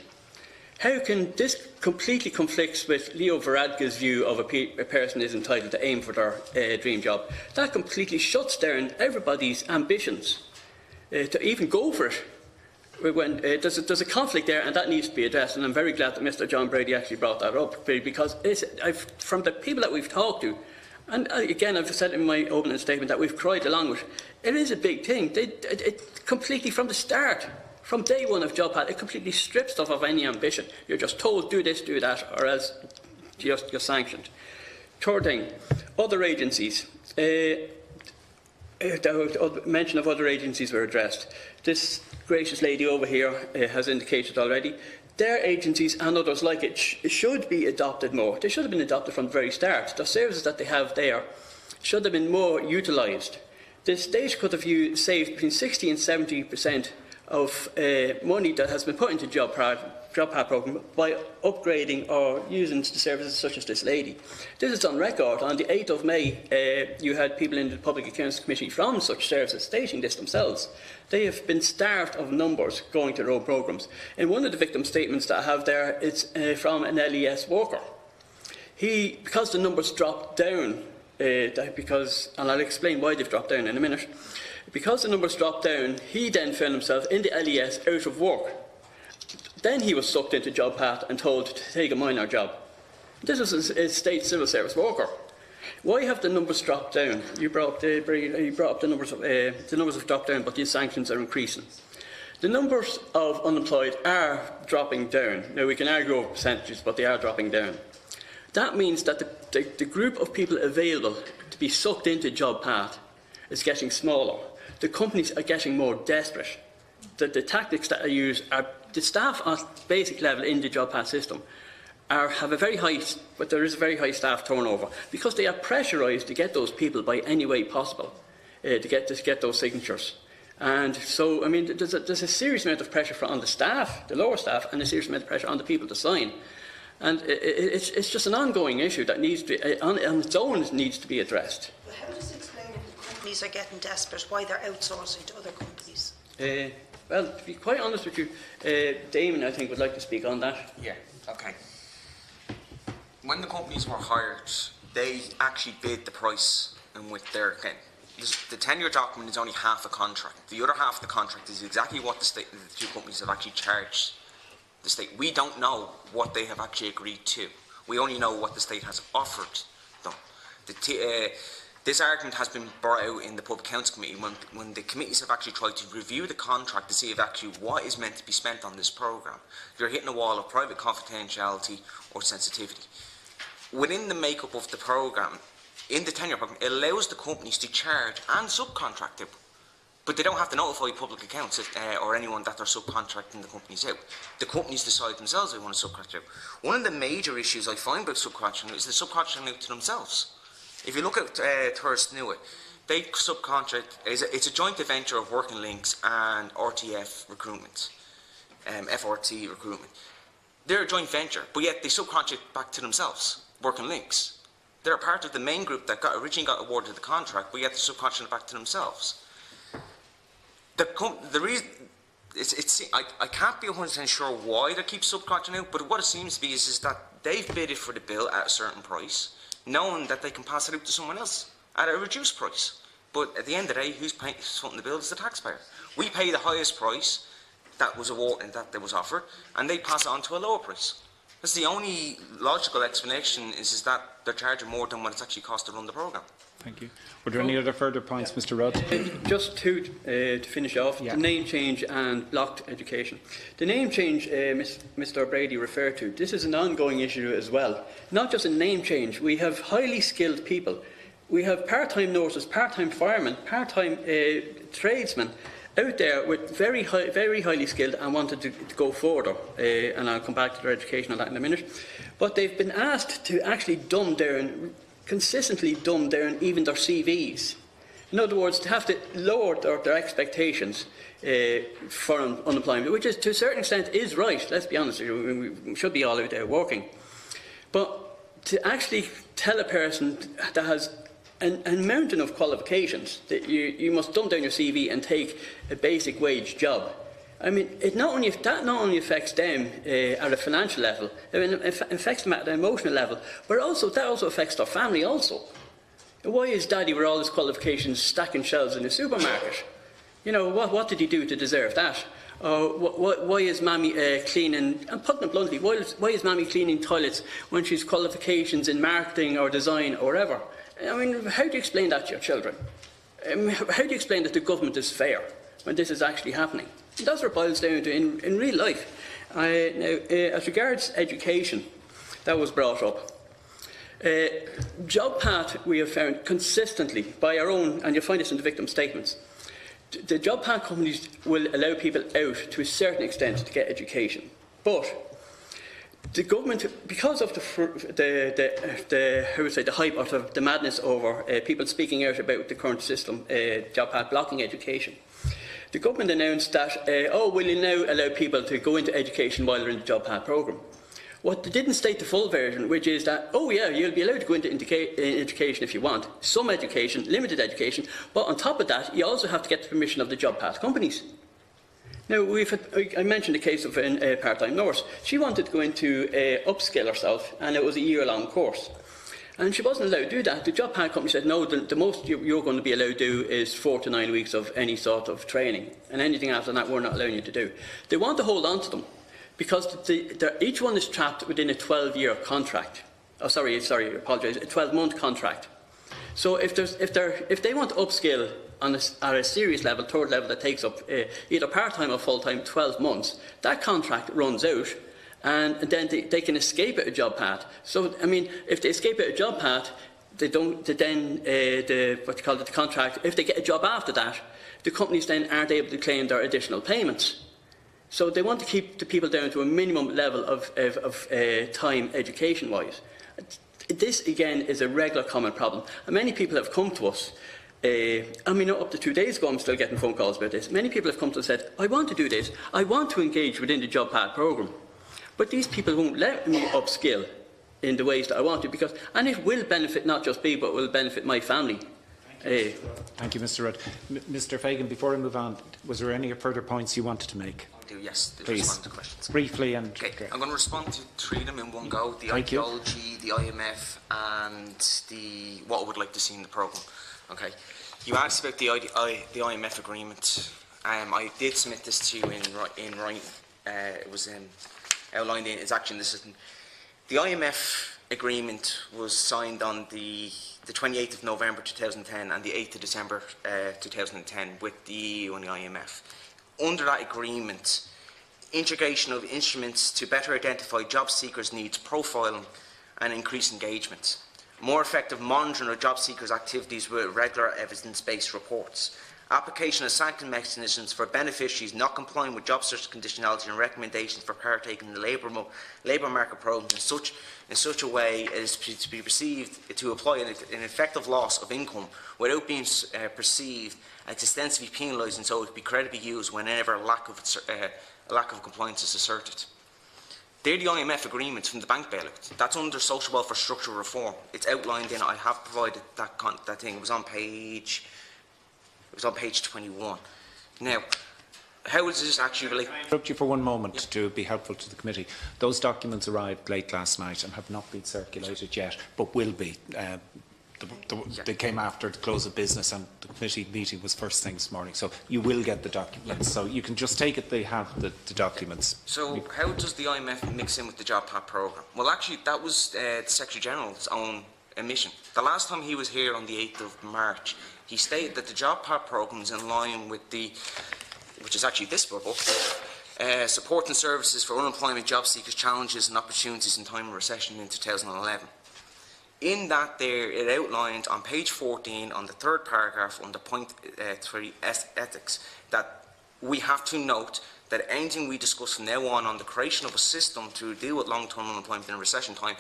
How can this completely conflicts with Leo Varadkar's view of a person is entitled to aim for their dream job? That completely shuts down everybody's ambitions to even go for it. When, there's a conflict there, and that needs to be addressed, and I'm very glad that Mr John Brady actually brought that up, because from the people that we've talked to, and again I've said in my opening statement that we've cried along with, it is a big thing. It completely, from the start, from day one of JobPath, it completely strips stuff of any ambition. You're just told, do this, do that, or else you're sanctioned. Third thing, other agencies. The mention of other agencies were addressed. This gracious lady over here has indicated already, their agencies and others like it should be adopted more. They should have been adopted from the very start. The services that they have there should have been more utilised. The state could have saved between 60 and 70% of money that has been put into JobPath programme by upgrading or using the services such as this lady. This is on record. On the 8th of May, you had people in the Public Accounts Committee from such services stating this themselves. They have been starved of numbers going to their own programmes. In one of the victim statements that I have there, it's from an LES worker. Because the numbers dropped down, and I'll explain why they've dropped down in a minute, because the numbers dropped down, he then found himself in the LES out of work. Then he was sucked into JobPath and told to take a minor job. This is a state civil service worker. Why have the numbers dropped down? You brought up the numbers have dropped down, but the sanctions are increasing. The numbers of unemployed are dropping down. Now, we can argue over percentages, but they are dropping down. That means that the group of people available to be sucked into JobPath is getting smaller. The companies are getting more desperate. The tactics that are used are the staff at basic level in the JobPath system have a very high, but there is a very high staff turnover because they are pressurised to get those people by any way possible to get those signatures. And so, I mean, there's a serious amount of pressure on the staff, the lower staff, and a serious amount of pressure on the people to sign. And it's just an ongoing issue that needs to, on its own, needs to be addressed. But how does it explain if companies are getting desperate, why they're outsourcing to other companies? Well, to be quite honest with you, Damien, I think, would like to speak on that. Yeah, okay. When the companies were hired, they actually bid the price in which they're getting. The tenure document is only half a contract. The other half of the contract is exactly what the two companies have actually charged the state. We don't know what they have actually agreed to. We only know what the state has offered them. This argument has been brought out in the Public Accounts Committee when the committees have actually tried to review the contract to see if actually what is meant to be spent on this programme. You're hitting a wall of private confidentiality or sensitivity. Within the makeup of the programme, in the tenure programme, it allows the companies to charge and subcontract out, but they don't have to notify public accounts or anyone that they're subcontracting the companies out. The companies decide themselves they want to subcontract out. One of the major issues I find about subcontracting is the subcontracting out to themselves. If you look at Thirst Newit, they subcontract, it's a joint venture of Working Links and RTF Recruitment, FRT Recruitment. They're a joint venture, but yet they subcontract back to themselves, working links. They're a part of the main group that originally got awarded the contract, but yet they subcontract it back to themselves. The reason, I can't be 100% sure why they keep subcontracting out, but what it seems to be is that they've bidded for the bill at a certain price, knowing that they can pass it out to someone else at a reduced price. But at the end of the day, who's footing the bill is the taxpayer. We pay the highest price that was awarded, that was offered, and they pass it on to a lower price. That's the only logical explanation is that they're charging more than what it's actually cost to run the programme. Thank you. Were there any other further points, Mr. Rudd? Just to finish off, the name change and blocked education. The name change Mr. Brady referred to, this is an ongoing issue as well. Not just a name change, we have highly skilled people. We have part-time nurses, part-time firemen, part-time tradesmen out there with very highly skilled and wanted to go further, and I'll come back to their education on that in a minute. But they've been asked to actually consistently dumb down even their CVs. In other words, to have to lower their expectations for unemployment, which is to a certain extent is right, let's be honest, we should be all out there working. But to actually tell a person that has a mountain of qualifications that you must dumb down your CV and take a basic wage job. I mean, that not only affects them at a financial level, it affects them at an emotional level, but that also affects their family also. Why is Daddy, with all his qualifications, stacking shelves in the supermarket? You know, what did he do to deserve that? Why is Mammy cleaning, and putting it bluntly, why is Mammy cleaning toilets when she's qualifications in marketing or design or whatever? I mean, how do you explain that to your children? How do you explain that the government is fair when this is actually happening? And that's what it boils down to in real life. Now, as regards education, that was brought up. JobPath, we have found consistently by our own, and you'll find this in the victim statements, the JobPath companies will allow people out to a certain extent to get education. But the government, because of the hype or the madness over people speaking out about the current system, JobPath blocking education, the government announced that, we'll now allow people to go into education while they're in the JobPath programme. What they didn't state the full version, which is that, you'll be allowed to go into education if you want, some education, limited education, but on top of that, you also have to get the permission of the JobPath companies. Now, I mentioned the case of a part-time nurse. She wanted to go into upskill herself, and it was a year-long course. And she wasn't allowed to do that. The JobPath company said, no, the most you're going to be allowed to do is 4 to 9 weeks of any sort of training, and anything after that we're not allowing you to do. They want to hold on to them, because each one is trapped within a 12-year contract. Oh, sorry, I apologise, a 12-month contract. So if they want to upskill at a serious level, third level, that takes up either part-time or full-time 12 months, that contract runs out, and then they can escape at a JobPath. So, I mean, if they escape at a JobPath, the contract, if they get a job after that, the companies then aren't able to claim their additional payments. So they want to keep the people down to a minimum level of time education-wise. This, again, is a regular common problem. And many people have come to us. Up to 2 days ago, I'm still getting phone calls about this. Many people have come to us and said, I want to do this. I want to engage within the JobPath programme. But these people won't let me upskill in the ways that I want to, and it will benefit not just me, but it will benefit my family. Thank you, Mr. Rudd. Mr. Fagan, before I move on, was there any further points you wanted to make? I do, yes. Please, respond to questions. Briefly. Okay, I'm going to respond to 3 of them in one go. The ideology, the IMF, and what I would like to see in the programme. Okay. You asked about the IMF agreement. I did submit this to you in writing. It was outlined in its action. The IMF agreement was signed on the 28th of November 2010 and the 8th of December 2010 with the EU and the IMF. Under that agreement, integration of instruments to better identify job seekers' needs, profiling and increase engagement. More effective monitoring of job seekers' activities with regular evidence-based reports. Application of sanction mechanisms for beneficiaries not complying with job search conditionality and recommendations for partaking in the labour market programmes in such a way as to be perceived to apply an effective loss of income without being perceived as extensively penalised, and so it can be credibly used whenever a lack of compliance is asserted. They're the IMF agreements from the bank bailout. That's under social welfare structural reform. It's outlined in. I have provided that thing. It was on page 21. Now, how does this actually relate? Can I interrupt you for one moment to be helpful to the committee? Those documents arrived late last night and have not been circulated yet, but will be. They came after the close of business, and the committee meeting was first thing this morning. So you will get the documents. So you can just take it. They have the documents. So how does the IMF mix in with the JobPath programme? Well, actually, that was the Secretary General's own admission. The last time he was here on the 8th of March, he stated that the JobPath programme is in line with which is actually this bubble, support and services for unemployment, job seekers, challenges and opportunities in time of recession in 2011. In that there, it outlined on page 14, on the third paragraph, under point 3, ethics, that we have to note that anything we discuss from now on the creation of a system to deal with long-term unemployment in recession time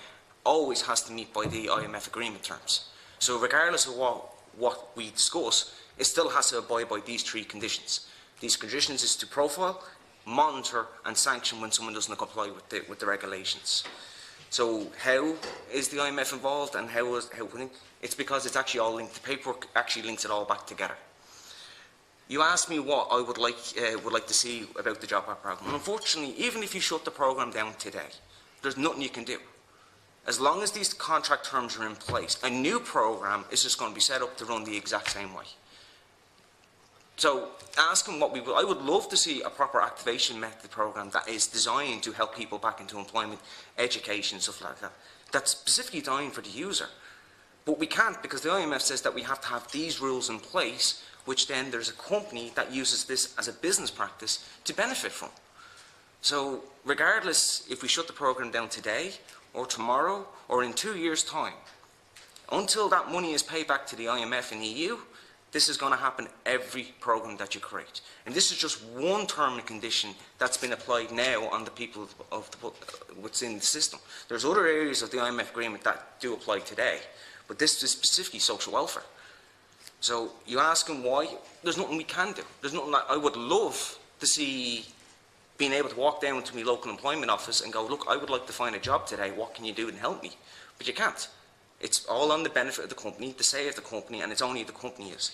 always has to meet by the IMF agreement terms. So regardless of what we discuss, it still has to abide by these 3 conditions. These conditions is to profile, monitor and sanction when someone doesn't comply with the regulations. So how is the IMF involved, and how it's because it's actually all linked. The paperwork actually links it all back together. You asked me what I would like to see about the JobPath programme. And unfortunately, even if you shut the programme down today, there's nothing you can do. As long as these contract terms are in place, a new programme is just going to be set up to run the exact same way. So ask them what I would love to see a proper activation method programme that is designed to help people back into employment, education, stuff like that. That's specifically designed for the user. But we can't, because the IMF says that we have to have these rules in place, which then there's a company that uses this as a business practice to benefit from. So regardless if we shut the programme down today or tomorrow or in 2 years' time, until that money is paid back to the IMF and EU, this is going to happen every programme that you create. And this is just one term and condition that's been applied now on the people of what's in the system. There's other areas of the IMF agreement that do apply today, but this is specifically social welfare. So you ask them why, there's nothing we can do. There's nothing I would love to see being able to walk down to my local employment office and go, look, I would like to find a job today, what can you do and help me? But you can't. It's all on the benefit of the company, the say of the company, and it's only the company is.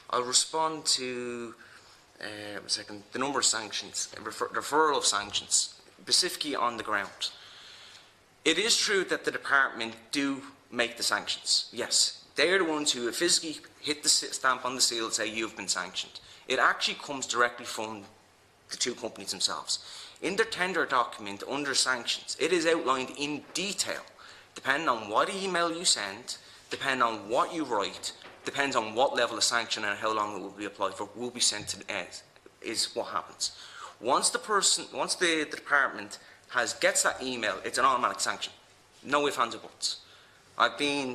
I'll respond to the number of sanctions, referral of sanctions, specifically on the ground. It is true that the department do make the sanctions. Yes, they're the ones who physically hit the stamp on the seal and say you've been sanctioned. It actually comes directly from the 2 companies themselves. In their tender document under sanctions, it is outlined in detail. Depending on what email you send, depending on what you write, depends on what level of sanction and how long it will be applied for, will be sent to the is what happens. Once the department gets that email, it's an automatic sanction. No ifs, ands or buts.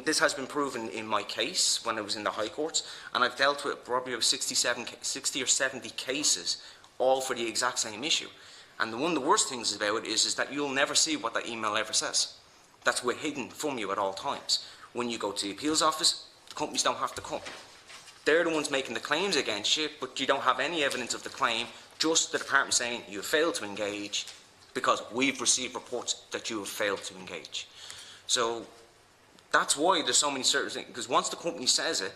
This has been proven in my case when I was in the High Courts, and I've dealt with probably over 60 or 70 cases, all for the exact same issue. And one of the worst things about it is that you'll never see what that email ever says. That's hidden from you at all times. When you go to the appeals office, the companies don't have to come. They're the ones making the claims against you, but you don't have any evidence of the claim, just the department saying you have failed to engage because we've received reports that you have failed to engage. So that's why there's so many certain things, because once the company says it,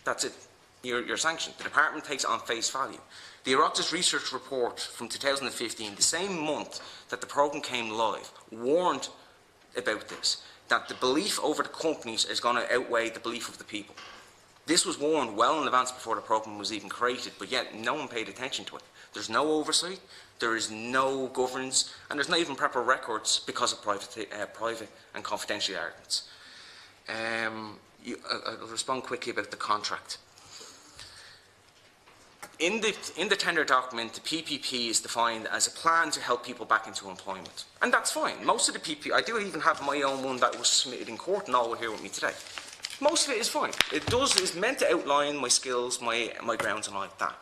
that's it. You're sanctioned. The department takes it on face value. The Oireachtas research report from 2015, the same month that the programme came live, warned about this, that the belief over the companies is going to outweigh the belief of the people. This was warned well in advance before the programme was even created, but yet no one paid attention to it. There's no oversight, there is no governance, and there's not even proper records because of private and confidential arguments. I'll respond quickly about the contract. In the tender document, the PPP is defined as a plan to help people back into employment. And that's fine. Most of the PPP, I do even have my own one that was submitted in court and all are here with me today. Most of it is fine. It's meant to outline my skills, my grounds and all like that.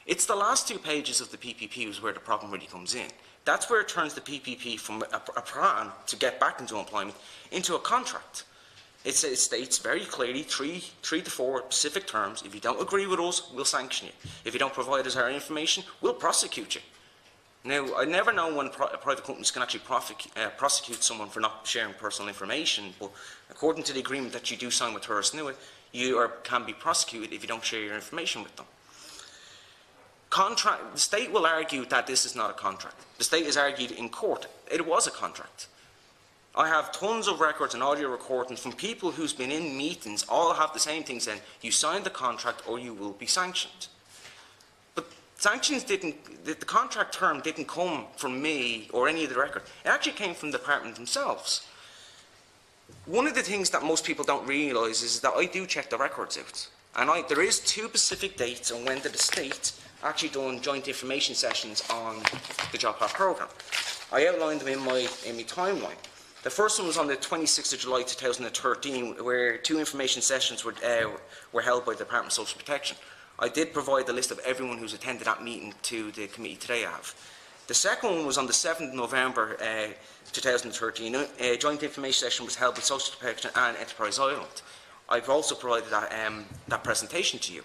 It's the last 2 pages of the PPP is where the problem really comes in. That's where it turns the PPP from a plan to get back into employment into a contract. It states very clearly 3 to 4 specific terms. If you don't agree with us, we'll sanction you. If you don't provide us our information, we'll prosecute you. Now, I never know when private companies can actually prosecute someone for not sharing personal information, but according to the agreement that you do sign with Thursday Newit, you can be prosecuted if you don't share your information with them. The state will argue that this is not a contract. The state has argued in court it was a contract. I have tons of records and audio recordings from people who's been in meetings, all have the same thing saying, you signed the contract or you will be sanctioned. But sanctions the contract term didn't come from me or any of the record. It actually came from the department themselves. One of the things that most people don't realise is that I do check the records out. And there is 2 specific dates on when the state actually done joint information sessions on the JobPath programme. I outlined them in my timeline. The first one was on the 26th of July 2013, where 2 information sessions were held by the Department of Social Protection. I did provide the list of everyone who's attended that meeting to the committee today I have. The second one was on the 7th of November 2013. A joint information session was held by Social Protection and Enterprise Ireland. I've also provided that presentation to you.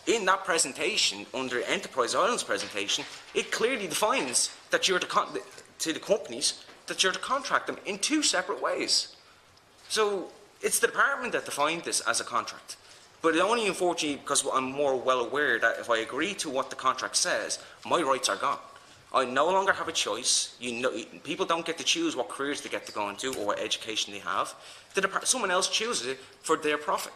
In that presentation, under Enterprise Ireland's presentation, it clearly defines that you're to the companies that you're to contract them in 2 separate ways. So it's the department that defined this as a contract. But only unfortunately because I'm more well aware that if I agree to what the contract says, my rights are gone. I no longer have a choice. People don't get to choose what careers they get to go into or what education they have. Someone else chooses it for their profit.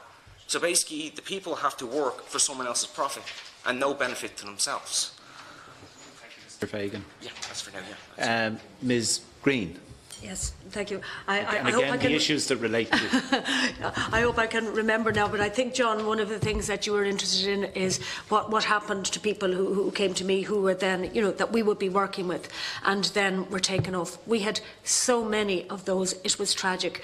So basically, the people have to work for someone else's profit and no benefit to themselves. Mr. Fagan. Yeah, that's for now, yeah. Ms. Green. Yes, thank you. And again, the issues that relate to I hope I can remember now, but I think, John, one of the things that you were interested in is what happened to people who came to me who were then, that we would be working with and then were taken off. We had so many of those, it was tragic.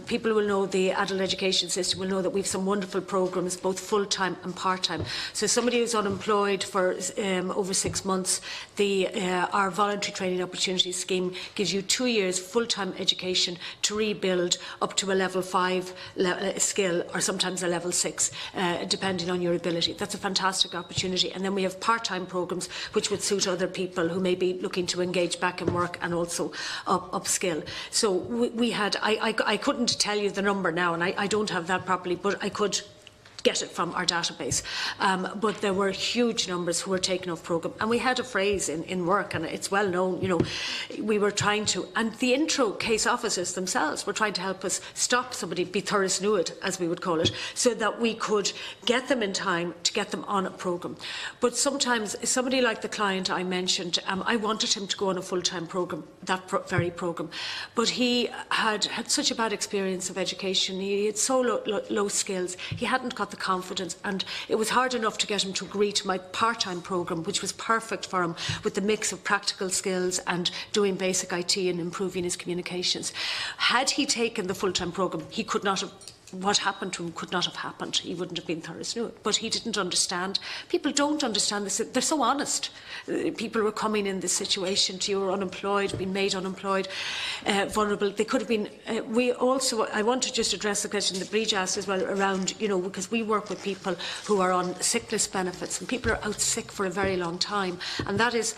People will know the adult education system will know that we have some wonderful programmes, both full-time and part-time. So somebody who's unemployed for over 6 months, our voluntary training opportunity scheme gives you 2 years full-time education to rebuild up to a level 5 skill or sometimes a level 6 depending on your ability. That's a fantastic opportunity. And then we have part-time programmes which would suit other people who may be looking to engage back in work and also upskill. So we had, I couldn't tell you the number now and I don't have that properly, but I could get it from our database. But there were huge numbers who were taken off programme. And we had a phrase in work, and it's well known, we were trying to, and the intro case officers themselves were trying to help us stop somebody, be Thursday Newit, as we would call it, so that we could get them in time to get them on a programme. But sometimes, somebody like the client I mentioned, I wanted him to go on a full-time programme, that very programme, but he had such a bad experience of education. He had so low skills. He hadn't got the confidence, and it was hard enough to get him to agree to my part-time programme, which was perfect for him with the mix of practical skills and doing basic IT and improving his communications. Had he taken the full-time programme, he could not have. What happened to him could not have happened. He wouldn't have been Thursday Newit. But he didn't understand. People don't understand this. They're so honest. People were coming in this situation to you, were unemployed, being made unemployed, vulnerable. They could have been. I want to just address the question that Bridge asked as well around, because we work with people who are on sickness benefits and people are out sick for a very long time. And that is.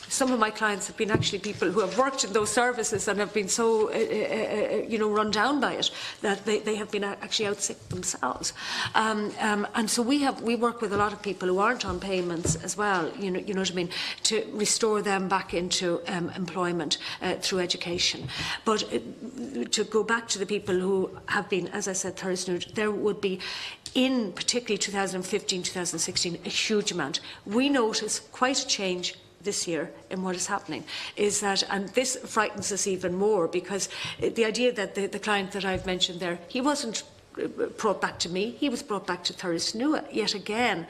Some of my clients have been actually people who have worked in those services and have been so, run down by it that they have been actually out sick themselves. And so we work with a lot of people who aren't on payments as well, you know what I mean, to restore them back into employment through education. But to go back to the people who have been, as I said, Thursday Newit, there would be, in particularly 2015, 2016, a huge amount. We notice quite a change this year in what is happening is that, and this frightens us even more, because the idea that the client that I've mentioned there, he wasn't brought back to me, he was brought back to Thursday Newit yet again.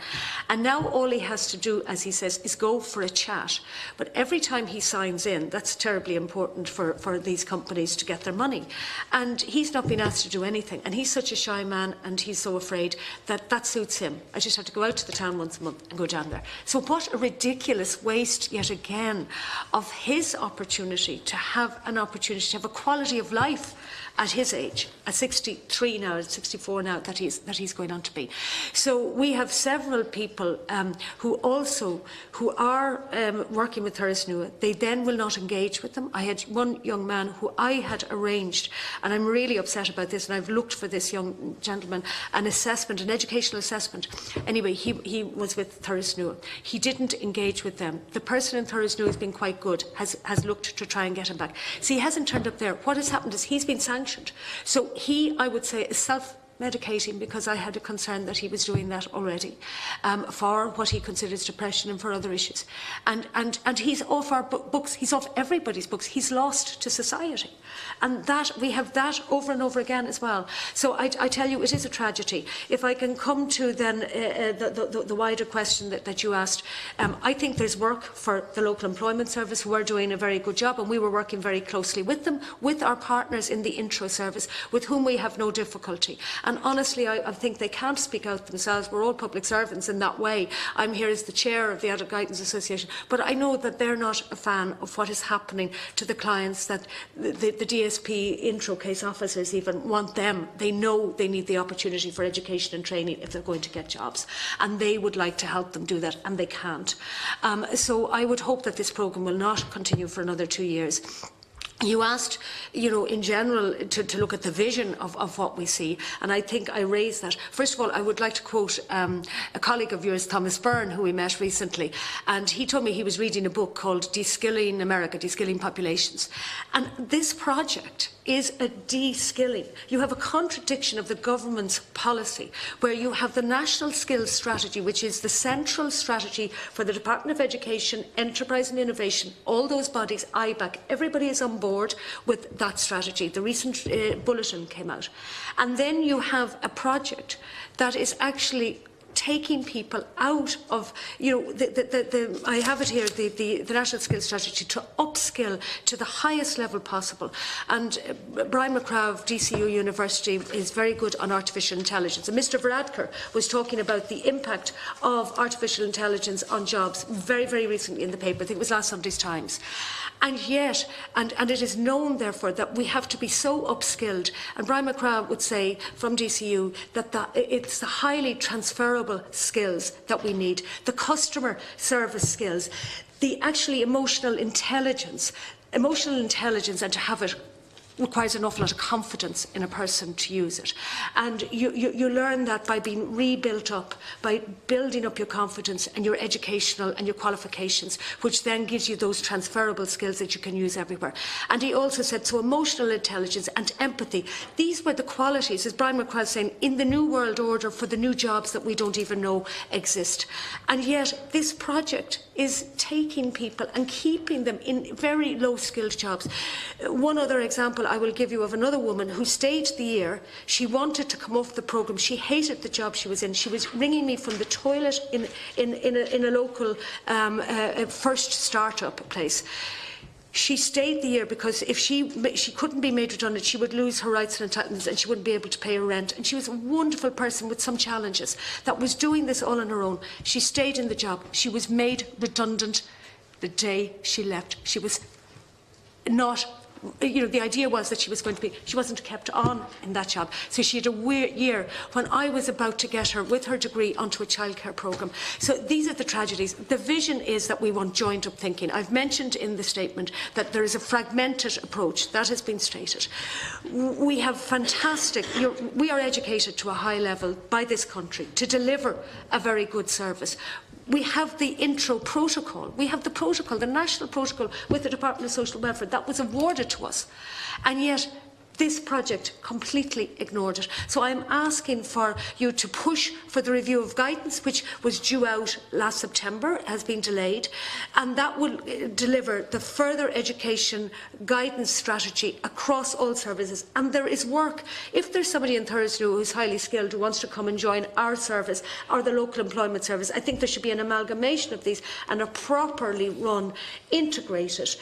And now all he has to do, as he says, is go for a chat. But every time he signs in, that's terribly important for these companies to get their money. And he's not been asked to do anything. And he's such a shy man and he's so afraid that suits him. I just have to go out to the town once a month and go down there. So what a ridiculous waste yet again of his opportunity to have an opportunity to have a quality of life at his age, at 63 now, 64 now that he's going on to be. So we have several people who are working with Thuras Nua. They then will not engage with them. I had one young man who I had arranged, and I'm really upset about this, and I've looked for this young gentleman, an educational assessment. Anyway, he was with Thuras Nua. He didn't engage with them. The person in Thuras Nua has been quite good, has looked to try and get him back. So he hasn't turned up there. What has happened is he's been sanctioned. So he, I would say, is self-medicating, because I had a concern that he was doing that already for what he considers depression and for other issues. And he's off our books. He's off everybody's books. He's lost to society. And that we have that over and over again as well. So I tell you, it is a tragedy. If I can come to then the wider question that you asked, I think there's work for the Local Employment Service, who are doing a very good job, and we were working very closely with them, with our partners in the intro service, with whom we have no difficulty. And honestly, I think they can't speak out themselves. We're all public servants in that way. I'm here as the chair of the Adult Guidance Association, but I know that they're not a fan of what is happening to the clients, that the DSP intro case officers even want them. They know they need the opportunity for education and training if they're going to get jobs, and they would like to help them do that, and they can't. So I would hope that this programme will not continue for another 2 years. You asked, in general, to look at the vision of what we see, and I think I raised that. First of all, I would like to quote a colleague of yours, Thomas Byrne, who we met recently, and he told me he was reading a book called De-Skilling America, De-Skilling Populations. And this project is a de-skilling. You have a contradiction of the government's policy, where you have the National Skills Strategy, which is the central strategy for the Department of Education, Enterprise and Innovation, all those bodies, IBAC, everybody is on board with that strategy. The recent bulletin came out. And then you have a project that is actually taking people out of, I have it here, the National Skills Strategy, to upskill to the highest level possible. And Brian McCraw of DCU University is very good on artificial intelligence. And Mr. Varadkar was talking about the impact of artificial intelligence on jobs very, very recently in the paper. I think it was last Sunday's Times. And yet, and it is known, therefore, that we have to be so upskilled. And Brian McCraw would say from DCU that it's the highly transferable skills that we need, the customer service skills, the actually emotional intelligence, and to have it requires an awful lot of confidence in a person to use it. And you learn that by being rebuilt up, by building up your confidence and your educational and your qualifications, which then gives you those transferable skills that you can use everywhere. And he also said, so emotional intelligence and empathy, these were the qualities, as Brian McCraw was saying, in the new world order for the new jobs that we don't even know exist. And yet this project is taking people and keeping them in very low-skilled jobs. One other example I will give you of another woman who stayed the year. She wanted to come off the programme. She hated the job she was in. She was ringing me from the toilet in a local first start-up place. She stayed the year because if she couldn't be made redundant, she would lose her rights and entitlements and she wouldn't be able to pay her rent. And she was a wonderful person with some challenges that was doing this all on her own. She stayed in the job. She was made redundant the day she left. She was not... the idea was that she wasn't kept on in that job. So she had a year when I was about to get her with her degree onto a childcare programme. So these are the tragedies. The vision is that we want joined up thinking. I've mentioned in the statement that there is a fragmented approach. That has been stated. We have we are educated to a high level by this country to deliver a very good service. We have the intro protocol. We have the protocol, the national protocol with the Department of Social Welfare that was awarded to us. And yet this project completely ignored it. So I'm asking for you to push for the review of guidance, which was due out last September, has been delayed, and that will deliver the further education guidance strategy across all services. And there is work. If there's somebody in Thuras Nua who's highly skilled who wants to come and join our service or the local employment service, I think there should be an amalgamation of these and a properly run, integrated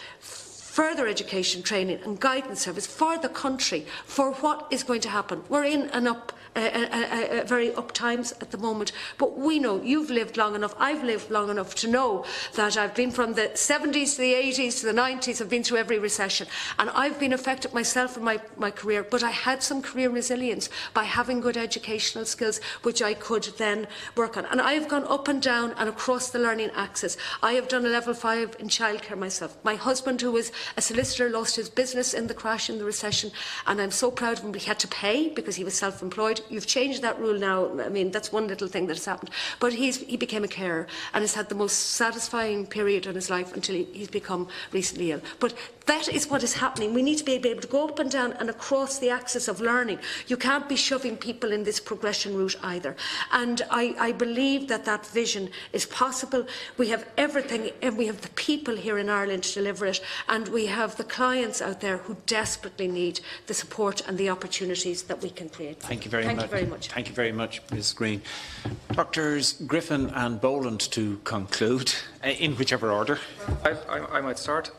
further education, training and guidance service for the country, for what is going to happen. We're in an very up times at the moment. But we know, you've lived long enough, I've lived long enough to know that I've been from the 70s to the 80s to the 90s, I've been through every recession, and I've been affected myself in my career, but I had some career resilience by having good educational skills which I could then work on. And I have gone up and down and across the learning axis. I have done a level 5 in childcare myself. My husband, who was a solicitor, lost his business in the crash, in the recession, and I'm so proud of him. He had to pay because he was self-employed. You've changed that rule now. I mean, that's one little thing that has happened. But he became a carer and has had the most satisfying period in his life until he's become recently ill. But that is what is happening. We need to be able to go up and down and across the axis of learning. You can't be shoving people in this progression route either. And I believe that that vision is possible. We have everything, and we have the people here in Ireland to deliver it, and we have the clients out there who desperately need the support and the opportunities that we can create. Thank you very much. Thank you very much. Thank you very much, Ms. Green. Doctors Griffin and Boland to conclude, in whichever order. I might start.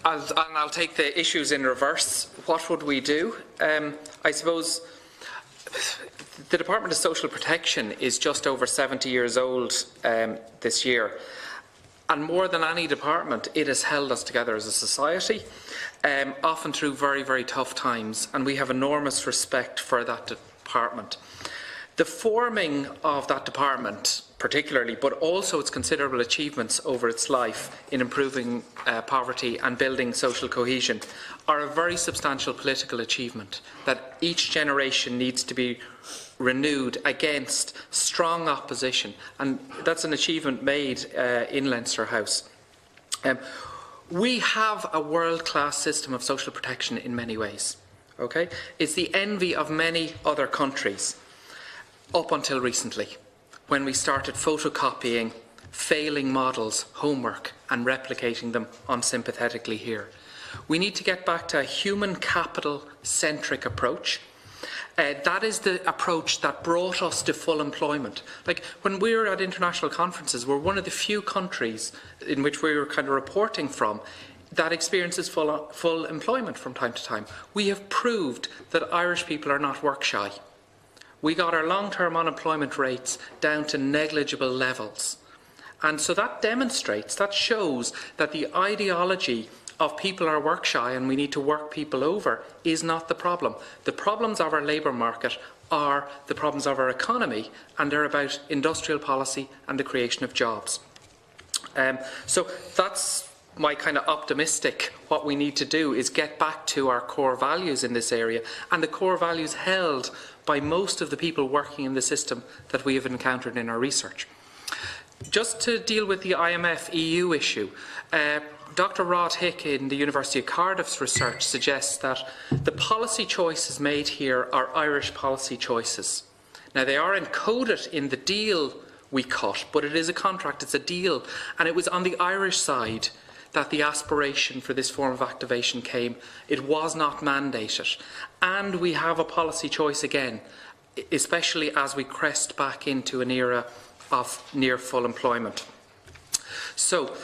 I'll take the issues in reverse. What would we do? I suppose the Department of Social Protection is just over 70 years old this year. And more than any department, it has held us together as a society, often through very, very tough times. And we have enormous respect for that department. The forming of that department, particularly, but also its considerable achievements over its life in improving poverty and building social cohesion, are a very substantial political achievement that each generation needs to be renewed against strong opposition, and that's an achievement made in Leinster House. We have a world-class system of social protection in many ways. Okay? It's the envy of many other countries, up until recently, when we started photocopying failing models' homework and replicating them unsympathetically here. We need to get back to a human capital-centric approach. That is the approach that brought us to full employment. Like, when we were at international conferences, we're one of the few countries in which we were kind of reporting from that experiences full employment from time to time. We have proved that Irish people are not work shy. We got our long-term unemployment rates down to negligible levels. And so that demonstrates, that shows that the ideology of people are work shy and we need to work people over is not the problem. The problems of our labour market are the problems of our economy, and they're about industrial policy and the creation of jobs. So that's my kind of optimistic. What we need to do is get back to our core values in this area, and the core values held by most of the people working in the system that we have encountered in our research. Just to deal with the IMF EU issue, Dr. Rod Hick in the University of Cardiff's research suggests that the policy choices made here are Irish policy choices. Now, they are encoded in the deal we cut, but it is a contract, it's a deal, and it was on the Irish side that the aspiration for this form of activation came. It was not mandated. And we have a policy choice again, especially as we crest back into an era of near full employment. So,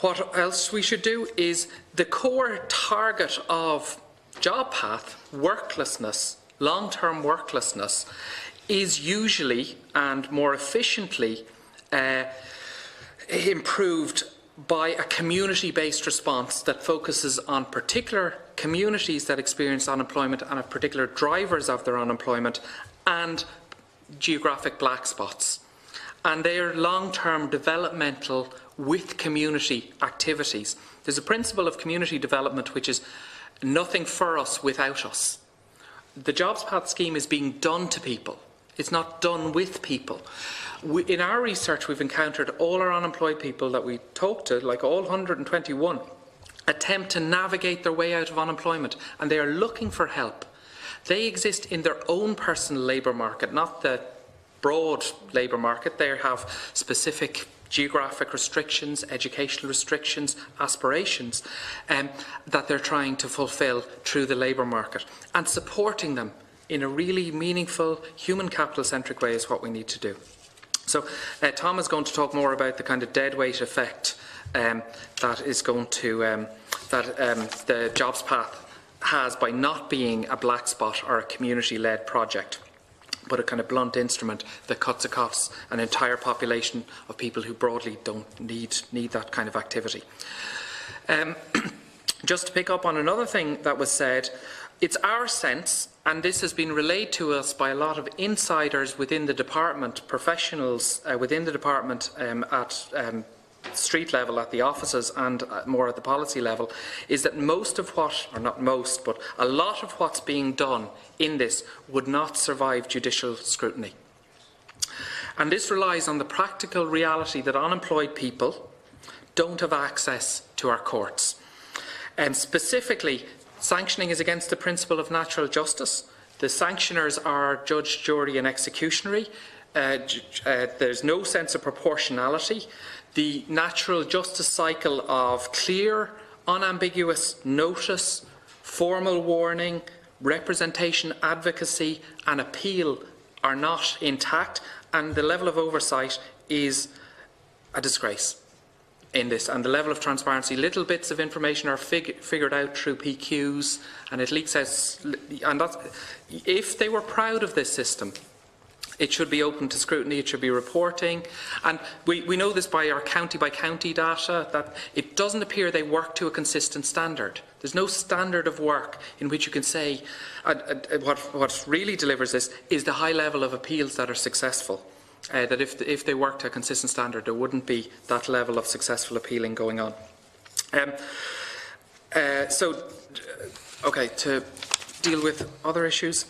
what else we should do is the core target of JobPath, worklessness, long-term worklessness, is usually and more efficiently improved by a community-based response that focuses on particular communities that experience unemployment and particular drivers of their unemployment and geographic black spots. And they are long-term developmental with community activities. There's a principle of community development which is nothing for us without us. The JobPath scheme is being done to people. It's not done with people. In our research, we've encountered all our unemployed people that we talked to, like all 121, attempt to navigate their way out of unemployment, and they are looking for help. They exist in their own personal labour market, not the broad labour market. They have specific geographic restrictions, educational restrictions, aspirations that they're trying to fulfil through the labour market. And supporting them in a really meaningful, human capital-centric way is what we need to do. So Tom is going to talk more about the kind of deadweight effect that is going to the JobPath has by not being a black spot or a community-led project. but a kind of blunt instrument that cuts across an entire population of people who broadly don't need that kind of activity. Just to pick up on another thing that was said, it's our sense, and this has been relayed to us by a lot of insiders within the department, professionals within the department at street level, at the offices and more at the policy level, is that most of what, or not most, but a lot of what's being done in this would not survive judicial scrutiny. And this relies on the practical reality that unemployed people don't have access to our courts. And specifically, sanctioning is against the principle of natural justice. The sanctioners are judge, jury and executionary. There's no sense of proportionality. The natural justice cycle of clear, unambiguous notice, formal warning, representation, advocacy and appeal are not intact, and the level of oversight is a disgrace in this, and the level of transparency, little bits of information are figured out through PQs, and it leaks out. And that's, if they were proud of this system, it should be open to scrutiny, it should be reporting. And we know this by our county-by-county data, that it doesn't appear they work to a consistent standard. There's no standard of work in which you can say, what really delivers this is the high level of appeals that are successful. That if they worked to a consistent standard, there wouldn't be that level of successful appealing going on. Okay, to deal with other issues.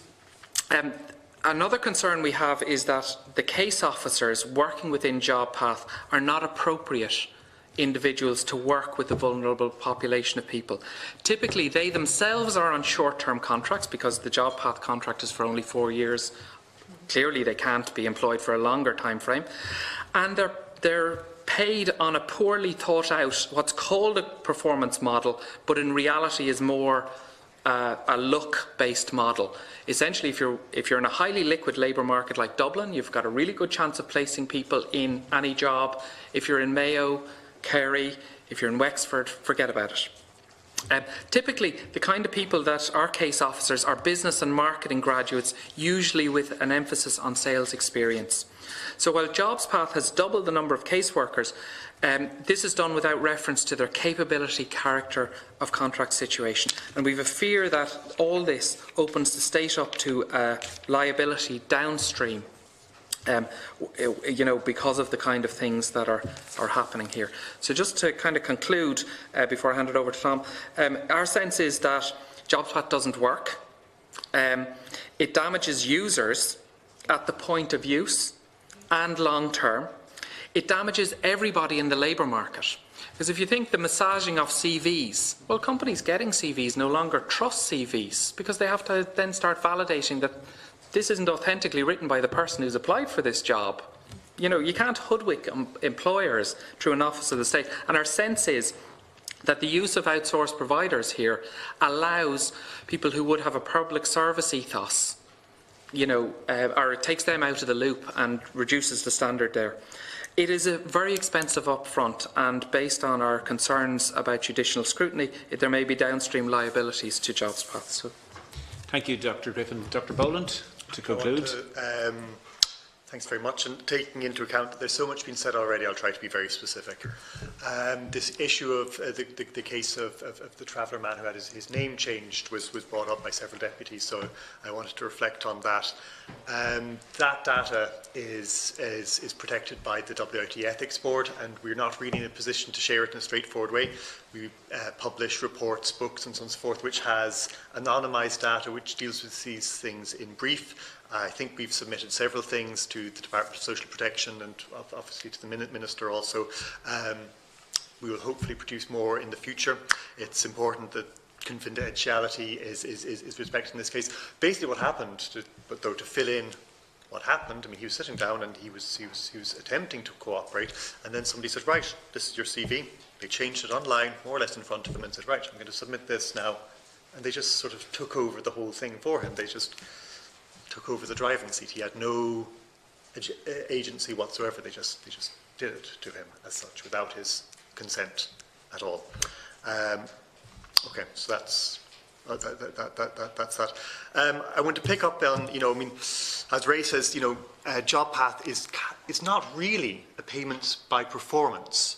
Another concern we have is that the case officers working within JobPath are not appropriate individuals to work with the vulnerable population of people. Typically, they themselves are on short-term contracts because the JobPath contract is for only 4 years. Clearly, they can't be employed for a longer time frame, and they're paid on a poorly thought out, what's called a performance model, but in reality is more a luck-based model. Essentially, if you're in a highly liquid labour market like Dublin, you've got a really good chance of placing people in any job. If you're in Mayo, Kerry, if you're in Wexford, forget about it. Typically, the kind of people that are case officers are business and marketing graduates, usually with an emphasis on sales experience. So while JobPath has doubled the number of caseworkers, this is done without reference to their capability, character of contract situation. And we have a fear that all this opens the state up to liability downstream, because of the kind of things that are happening here. So just to kind of conclude, before I hand it over to Tom, our sense is that JobPath doesn't work. It damages users at the point of use and long term. It damages everybody in the labour market. Because if you think the massaging of CVs, well, companies getting CVs no longer trust CVs because they have to then start validating that this isn't authentically written by the person who's applied for this job. You can't hoodwink employers through an office of the state. And our sense is that the use of outsourced providers here allows people who would have a public service ethos, or it takes them out of the loop and reduces the standard there. It is a very expensive upfront, and based on our concerns about judicial scrutiny, there may be downstream liabilities to JobPath. So. Thank you, Dr. Griffin. Dr. Boland, to conclude. Thanks very much. And taking into account that there's so much been said already, I'll try to be very specific. This issue of the case of the traveller man who had his name changed was brought up by several deputies, so I wanted to reflect on that. That data is protected by the WIT Ethics Board, and we're not really in a position to share it in a straightforward way. We publish reports, books and so on and so forth, which has anonymised data which deals with these things in brief. I think we've submitted several things to the Department of Social Protection and obviously to the Minister also. We will hopefully produce more in the future. It's important that confidentiality is respected in this case. Basically what happened, to fill in what happened, he was sitting down and he was attempting to cooperate, and then somebody said, right, this is your CV. They changed it online, more or less in front of him, and said, right, I'm going to submit this now. And they just sort of took over the whole thing for him. They just took over the driving seat. He had no agency whatsoever. They just did it to him as such, without his consent at all. Okay, so that's That's that. I want to pick up on, as Ray says, JobPath is not really a payments by performance,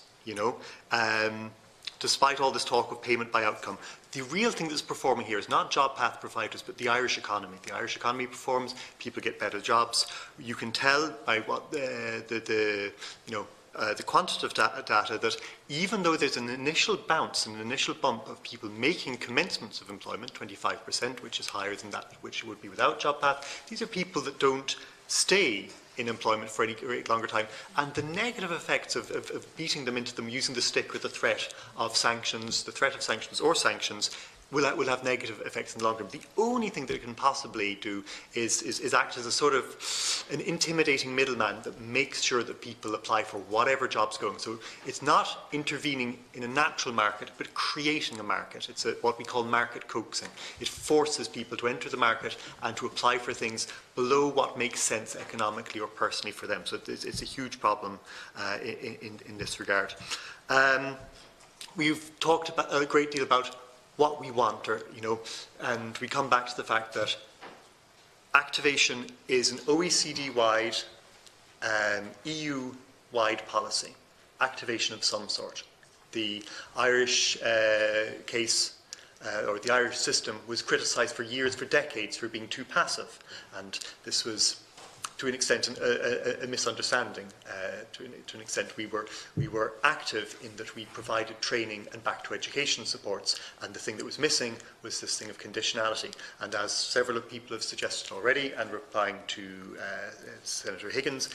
despite all this talk of payment by outcome. The real thing that's performing here is not JobPath providers, but the Irish economy. The Irish economy performs, people get better jobs. You can tell by what the quantitative data that even though there's an initial bounce, an initial bump of people making commencements of employment, 25%, which is higher than that which would be without JobPath, these are people that don't stay in employment for any longer time, and the negative effects of beating them into them using the stick with the threat of sanctions, or sanctions, will have negative effects in the long term. The only thing that it can possibly do is act as a sort of an intimidating middleman that makes sure that people apply for whatever job's going. So it's not intervening in a natural market, but creating a market. It's what we call market coaxing. It forces people to enter the market and to apply for things below what makes sense economically or personally for them. So it's a huge problem in this regard. We've talked a great deal about what we want, and we come back to the fact that activation is an OECD-wide, EU-wide policy, activation of some sort. The Irish case, or the Irish system, was criticised for years, for decades, for being too passive, and this was, to an extent, a misunderstanding. To an extent, we were active in that we provided training and back to education supports, and the thing that was missing was this thing of conditionality. And as several people have suggested already, and replying to Senator Higgins,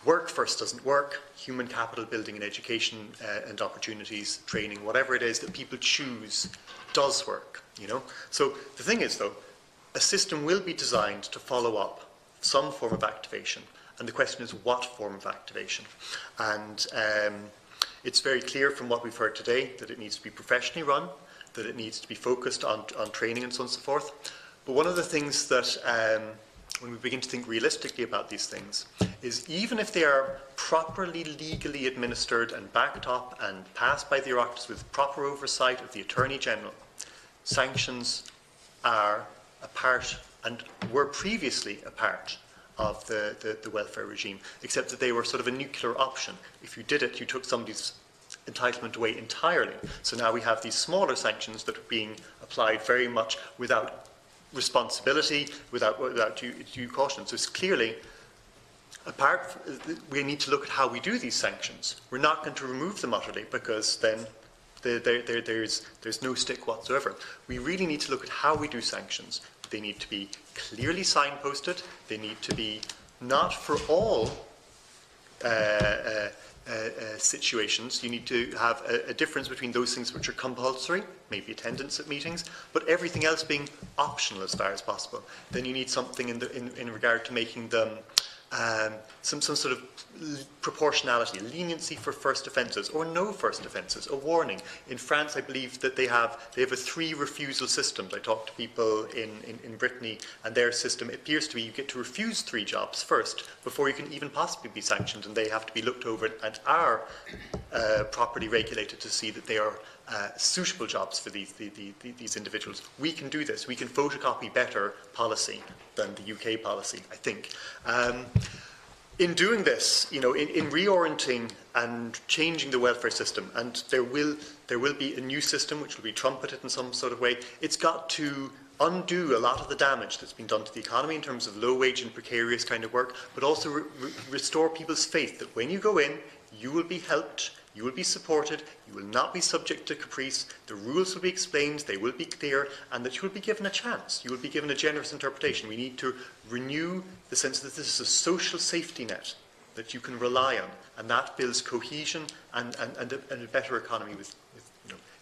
work first doesn't work. Human capital building in education and opportunities, training, whatever it is that people choose, does work. So the thing is, though, a system will be designed to follow up some form of activation, and the question is what form of activation. And it's very clear from what we've heard today that it needs to be professionally run, that it needs to be focused on training and so on and so forth. But one of the things that, when we begin to think realistically about these things, is even if they are properly legally administered and backed up and passed by the bureaucracies with proper oversight of the Attorney General, sanctions are a part, and were previously a part, of the welfare regime, except that they were sort of a nuclear option. If you did it, you took somebody's entitlement away entirely. So now we have these smaller sanctions that are being applied very much without responsibility, without due caution. So it's clearly, we need to look at how we do these sanctions. We're not going to remove them utterly, because then there's no stick whatsoever. We really need to look at how we do sanctions. They need to be clearly signposted. They need to be not for all situations. You need to have a difference between those things which are compulsory, maybe attendance at meetings, but everything else being optional as far as possible. Then you need something in regard to making them some sort of proportionality, leniency for first offences or no first offences, a warning. In France, I believe that they have a 3 refusal system. I talked to people in Brittany, and their system appears to be you get to refuse 3 jobs first before you can even possibly be sanctioned, and they have to be looked over and are properly regulated to see that they are suitable jobs for these individuals. We can do this. We can photocopy better policy than the UK policy, I think. In doing this, in reorienting and changing the welfare system, and there will be a new system which will be trumpeted in some sort of way, it's got to undo a lot of the damage that's been done to the economy in terms of low wage and precarious kind of work, but also restore people's faith that when you go in, you will be helped, you will be supported, you will not be subject to caprice, the rules will be explained, they will be clear, and that you will be given a chance, you will be given a generous interpretation. We need to renew the sense that this is a social safety net that you can rely on, and that builds cohesion and a better economy with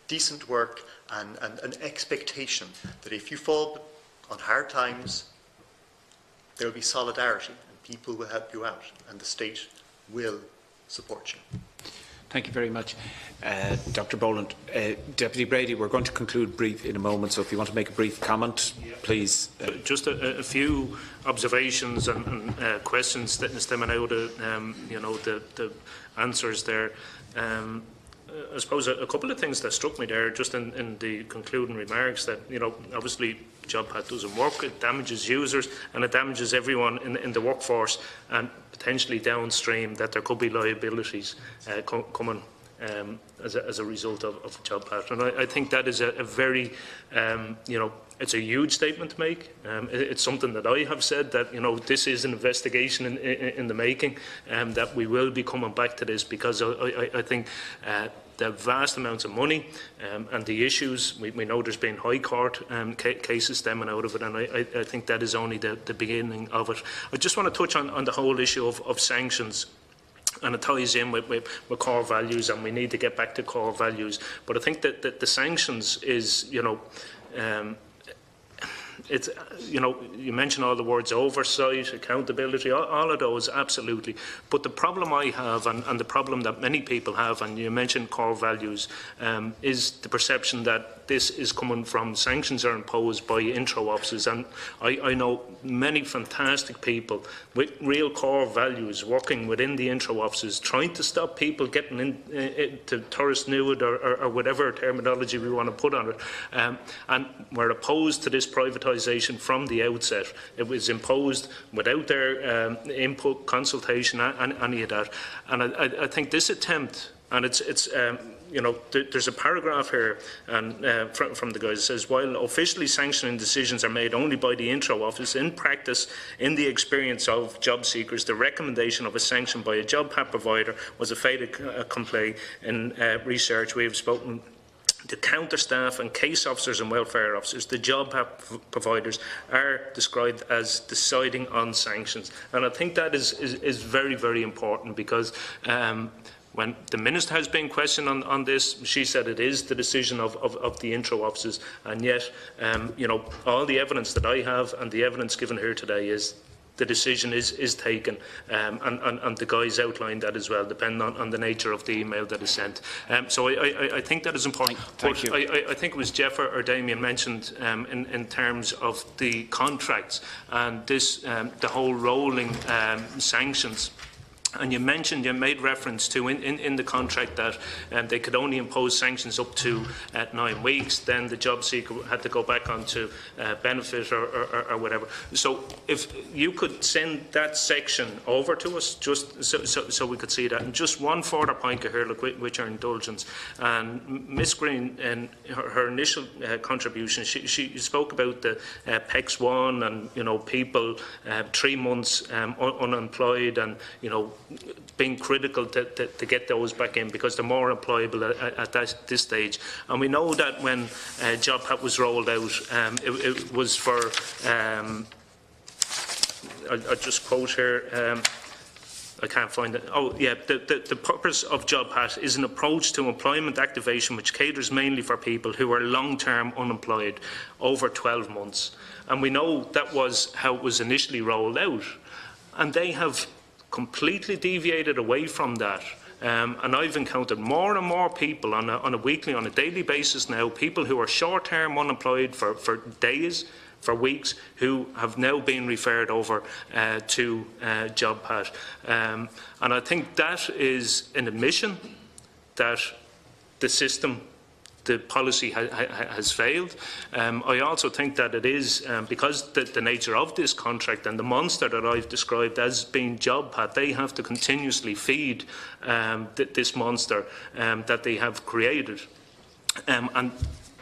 decent work and an expectation that if you fall on hard times, there will be solidarity and people will help you out and the state will support you. Thank you very much. Dr. Boland. Deputy Brady, we're going to conclude brief in a moment, so if you want to make a brief comment, please. Just a few observations and questions stemming out of the answers there. I suppose a couple of things that struck me there, just in the concluding remarks, that, you know, obviously JobPath doesn't work, it damages users and it damages everyone in the workforce, and potentially downstream that there could be liabilities coming as a result of JobPath. And I think that is a very, you know, it's a huge statement to make. It's something that I have said, that, you know, this is an investigation in the making, that we will be coming back to this, because I think the vast amounts of money and the issues, we know there's been High Court cases stemming out of it, and I think that is only the beginning of it. I just want to touch on the whole issue of sanctions. And it ties in with core values, and we need to get back to core values. But I think that the sanctions is, you know, it's, you know, you mentioned all the words oversight, accountability, all of those, absolutely. But the problem I have, and the problem that many people have, and you mentioned core values, is the perception that this is coming from sanctions are imposed by intro offices. And I know many fantastic people with real core values working within the intro offices, trying to stop people getting into tourist nude or whatever terminology we want to put on it. And we're opposed to this privatisation from the outset. It was imposed without their input, consultation, and any of that. And I think this attempt, and it's you know, there's a paragraph here and from the guys that says, while officially sanctioning decisions are made only by the intro office, in practice, in the experience of job seekers, the recommendation of a sanction by a JobPath provider was a fait accompli. In research, we have spoken to counter staff and case officers and welfare officers. The JobPath providers are described as deciding on sanctions, and I think that is very, very important, because when the Minister has been questioned on this, she said it is the decision of the intro offices, and yet, you know, all the evidence that I have and the evidence given here today is the decision is taken, and the guys outlined that as well, depending on the nature of the email that is sent. So I think that is important. Thank you. I think it was Jeff or Damien mentioned in terms of the contracts and this the whole rolling sanctions. And you made reference to in the contract that they could only impose sanctions up to 9 weeks. Then the job seeker had to go back onto benefit or whatever. So if you could send that section over to us, just so we could see that. And just one further point here, look, with your indulgence. And Ms. Green, in her initial contribution, she spoke about the PEX 1 and, you know, people 3 months unemployed, and, you know, being critical to get those back in, because they're more employable at this stage. And we know that when JobPath was rolled out, it was for, I'll just quote here, I can't find it. Oh, yeah. The purpose of JobPath is an approach to employment activation which caters mainly for people who are long-term unemployed over 12 months. And we know that was how it was initially rolled out. And they have completely deviated away from that. And I've encountered more and more people on a weekly, on a daily basis now, people who are short-term unemployed for days, for weeks, who have now been referred over to JobPath. And I think that is an admission that the system, the policy has failed. I also think that it is, because the nature of this contract and the monster that I've described as being JobPath, they have to continuously feed this monster that they have created. And,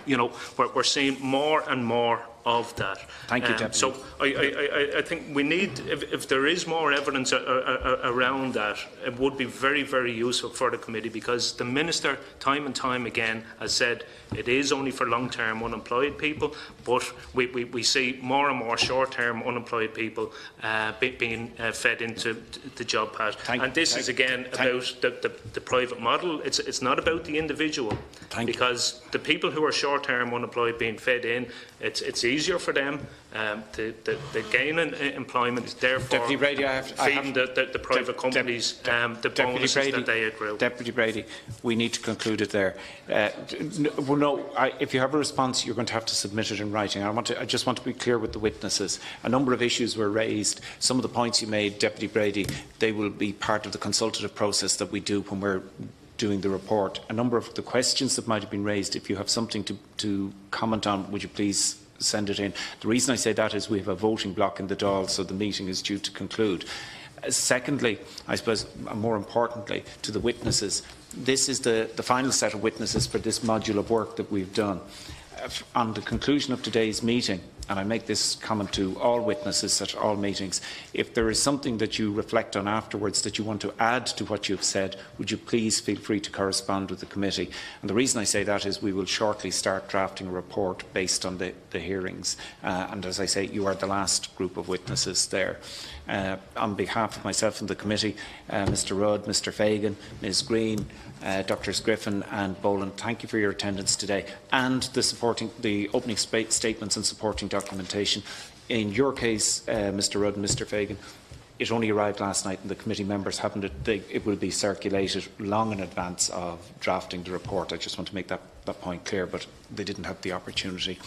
you know, we're seeing more and more of that. Thank you, Deputy. So I think we need, if there is more evidence around that, it would be very, very useful for the committee, because the Minister time and time again has said it is only for long-term unemployed people, but we see more and more short-term unemployed people being fed into the JobPath. And this is again about the private model. It's not about the individual, because the people who are short-term unemployed being fed in, it's easier for them to gain employment, therefore Deputy Brady, feeding the private companies the bonuses Brady, that they accrue. Deputy Brady, we need to conclude it there. If you have a response, you're going to have to submit it in writing. I just want to be clear with the witnesses. A number of issues were raised. Some of the points you made, Deputy Brady, they will be part of the consultative process that we do when we're doing the report. A number of the questions that might have been raised, if you have something to comment on, would you please send it in? The reason I say that is we have a voting block in the Dail, so the meeting is due to conclude. Secondly, I suppose, more importantly, to the witnesses, this is the final set of witnesses for this module of work that we've done. On the conclusion of today's meeting, and I make this comment to all witnesses at all meetings, if there is something that you reflect on afterwards that you want to add to what you've said, would you please feel free to correspond with the committee? And the reason I say that is we will shortly start drafting a report based on the hearings. And as I say, you are the last group of witnesses there. On behalf of myself and the committee, Mr Rudd, Mr Fagan, Ms Green, Drs Griffin and Boland, thank you for your attendance today and the opening statements and supporting documentation. In your case, Mr Rudd and Mr Fagan, it only arrived last night and the committee members haven't. It will be circulated long in advance of drafting the report. I just want to make that point clear, but they didn't have the opportunity.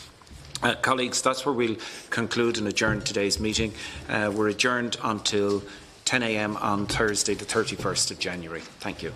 Colleagues, that's where we'll conclude and adjourn today's meeting. We're adjourned until 10 a.m. on Thursday, the 31st of January. Thank you.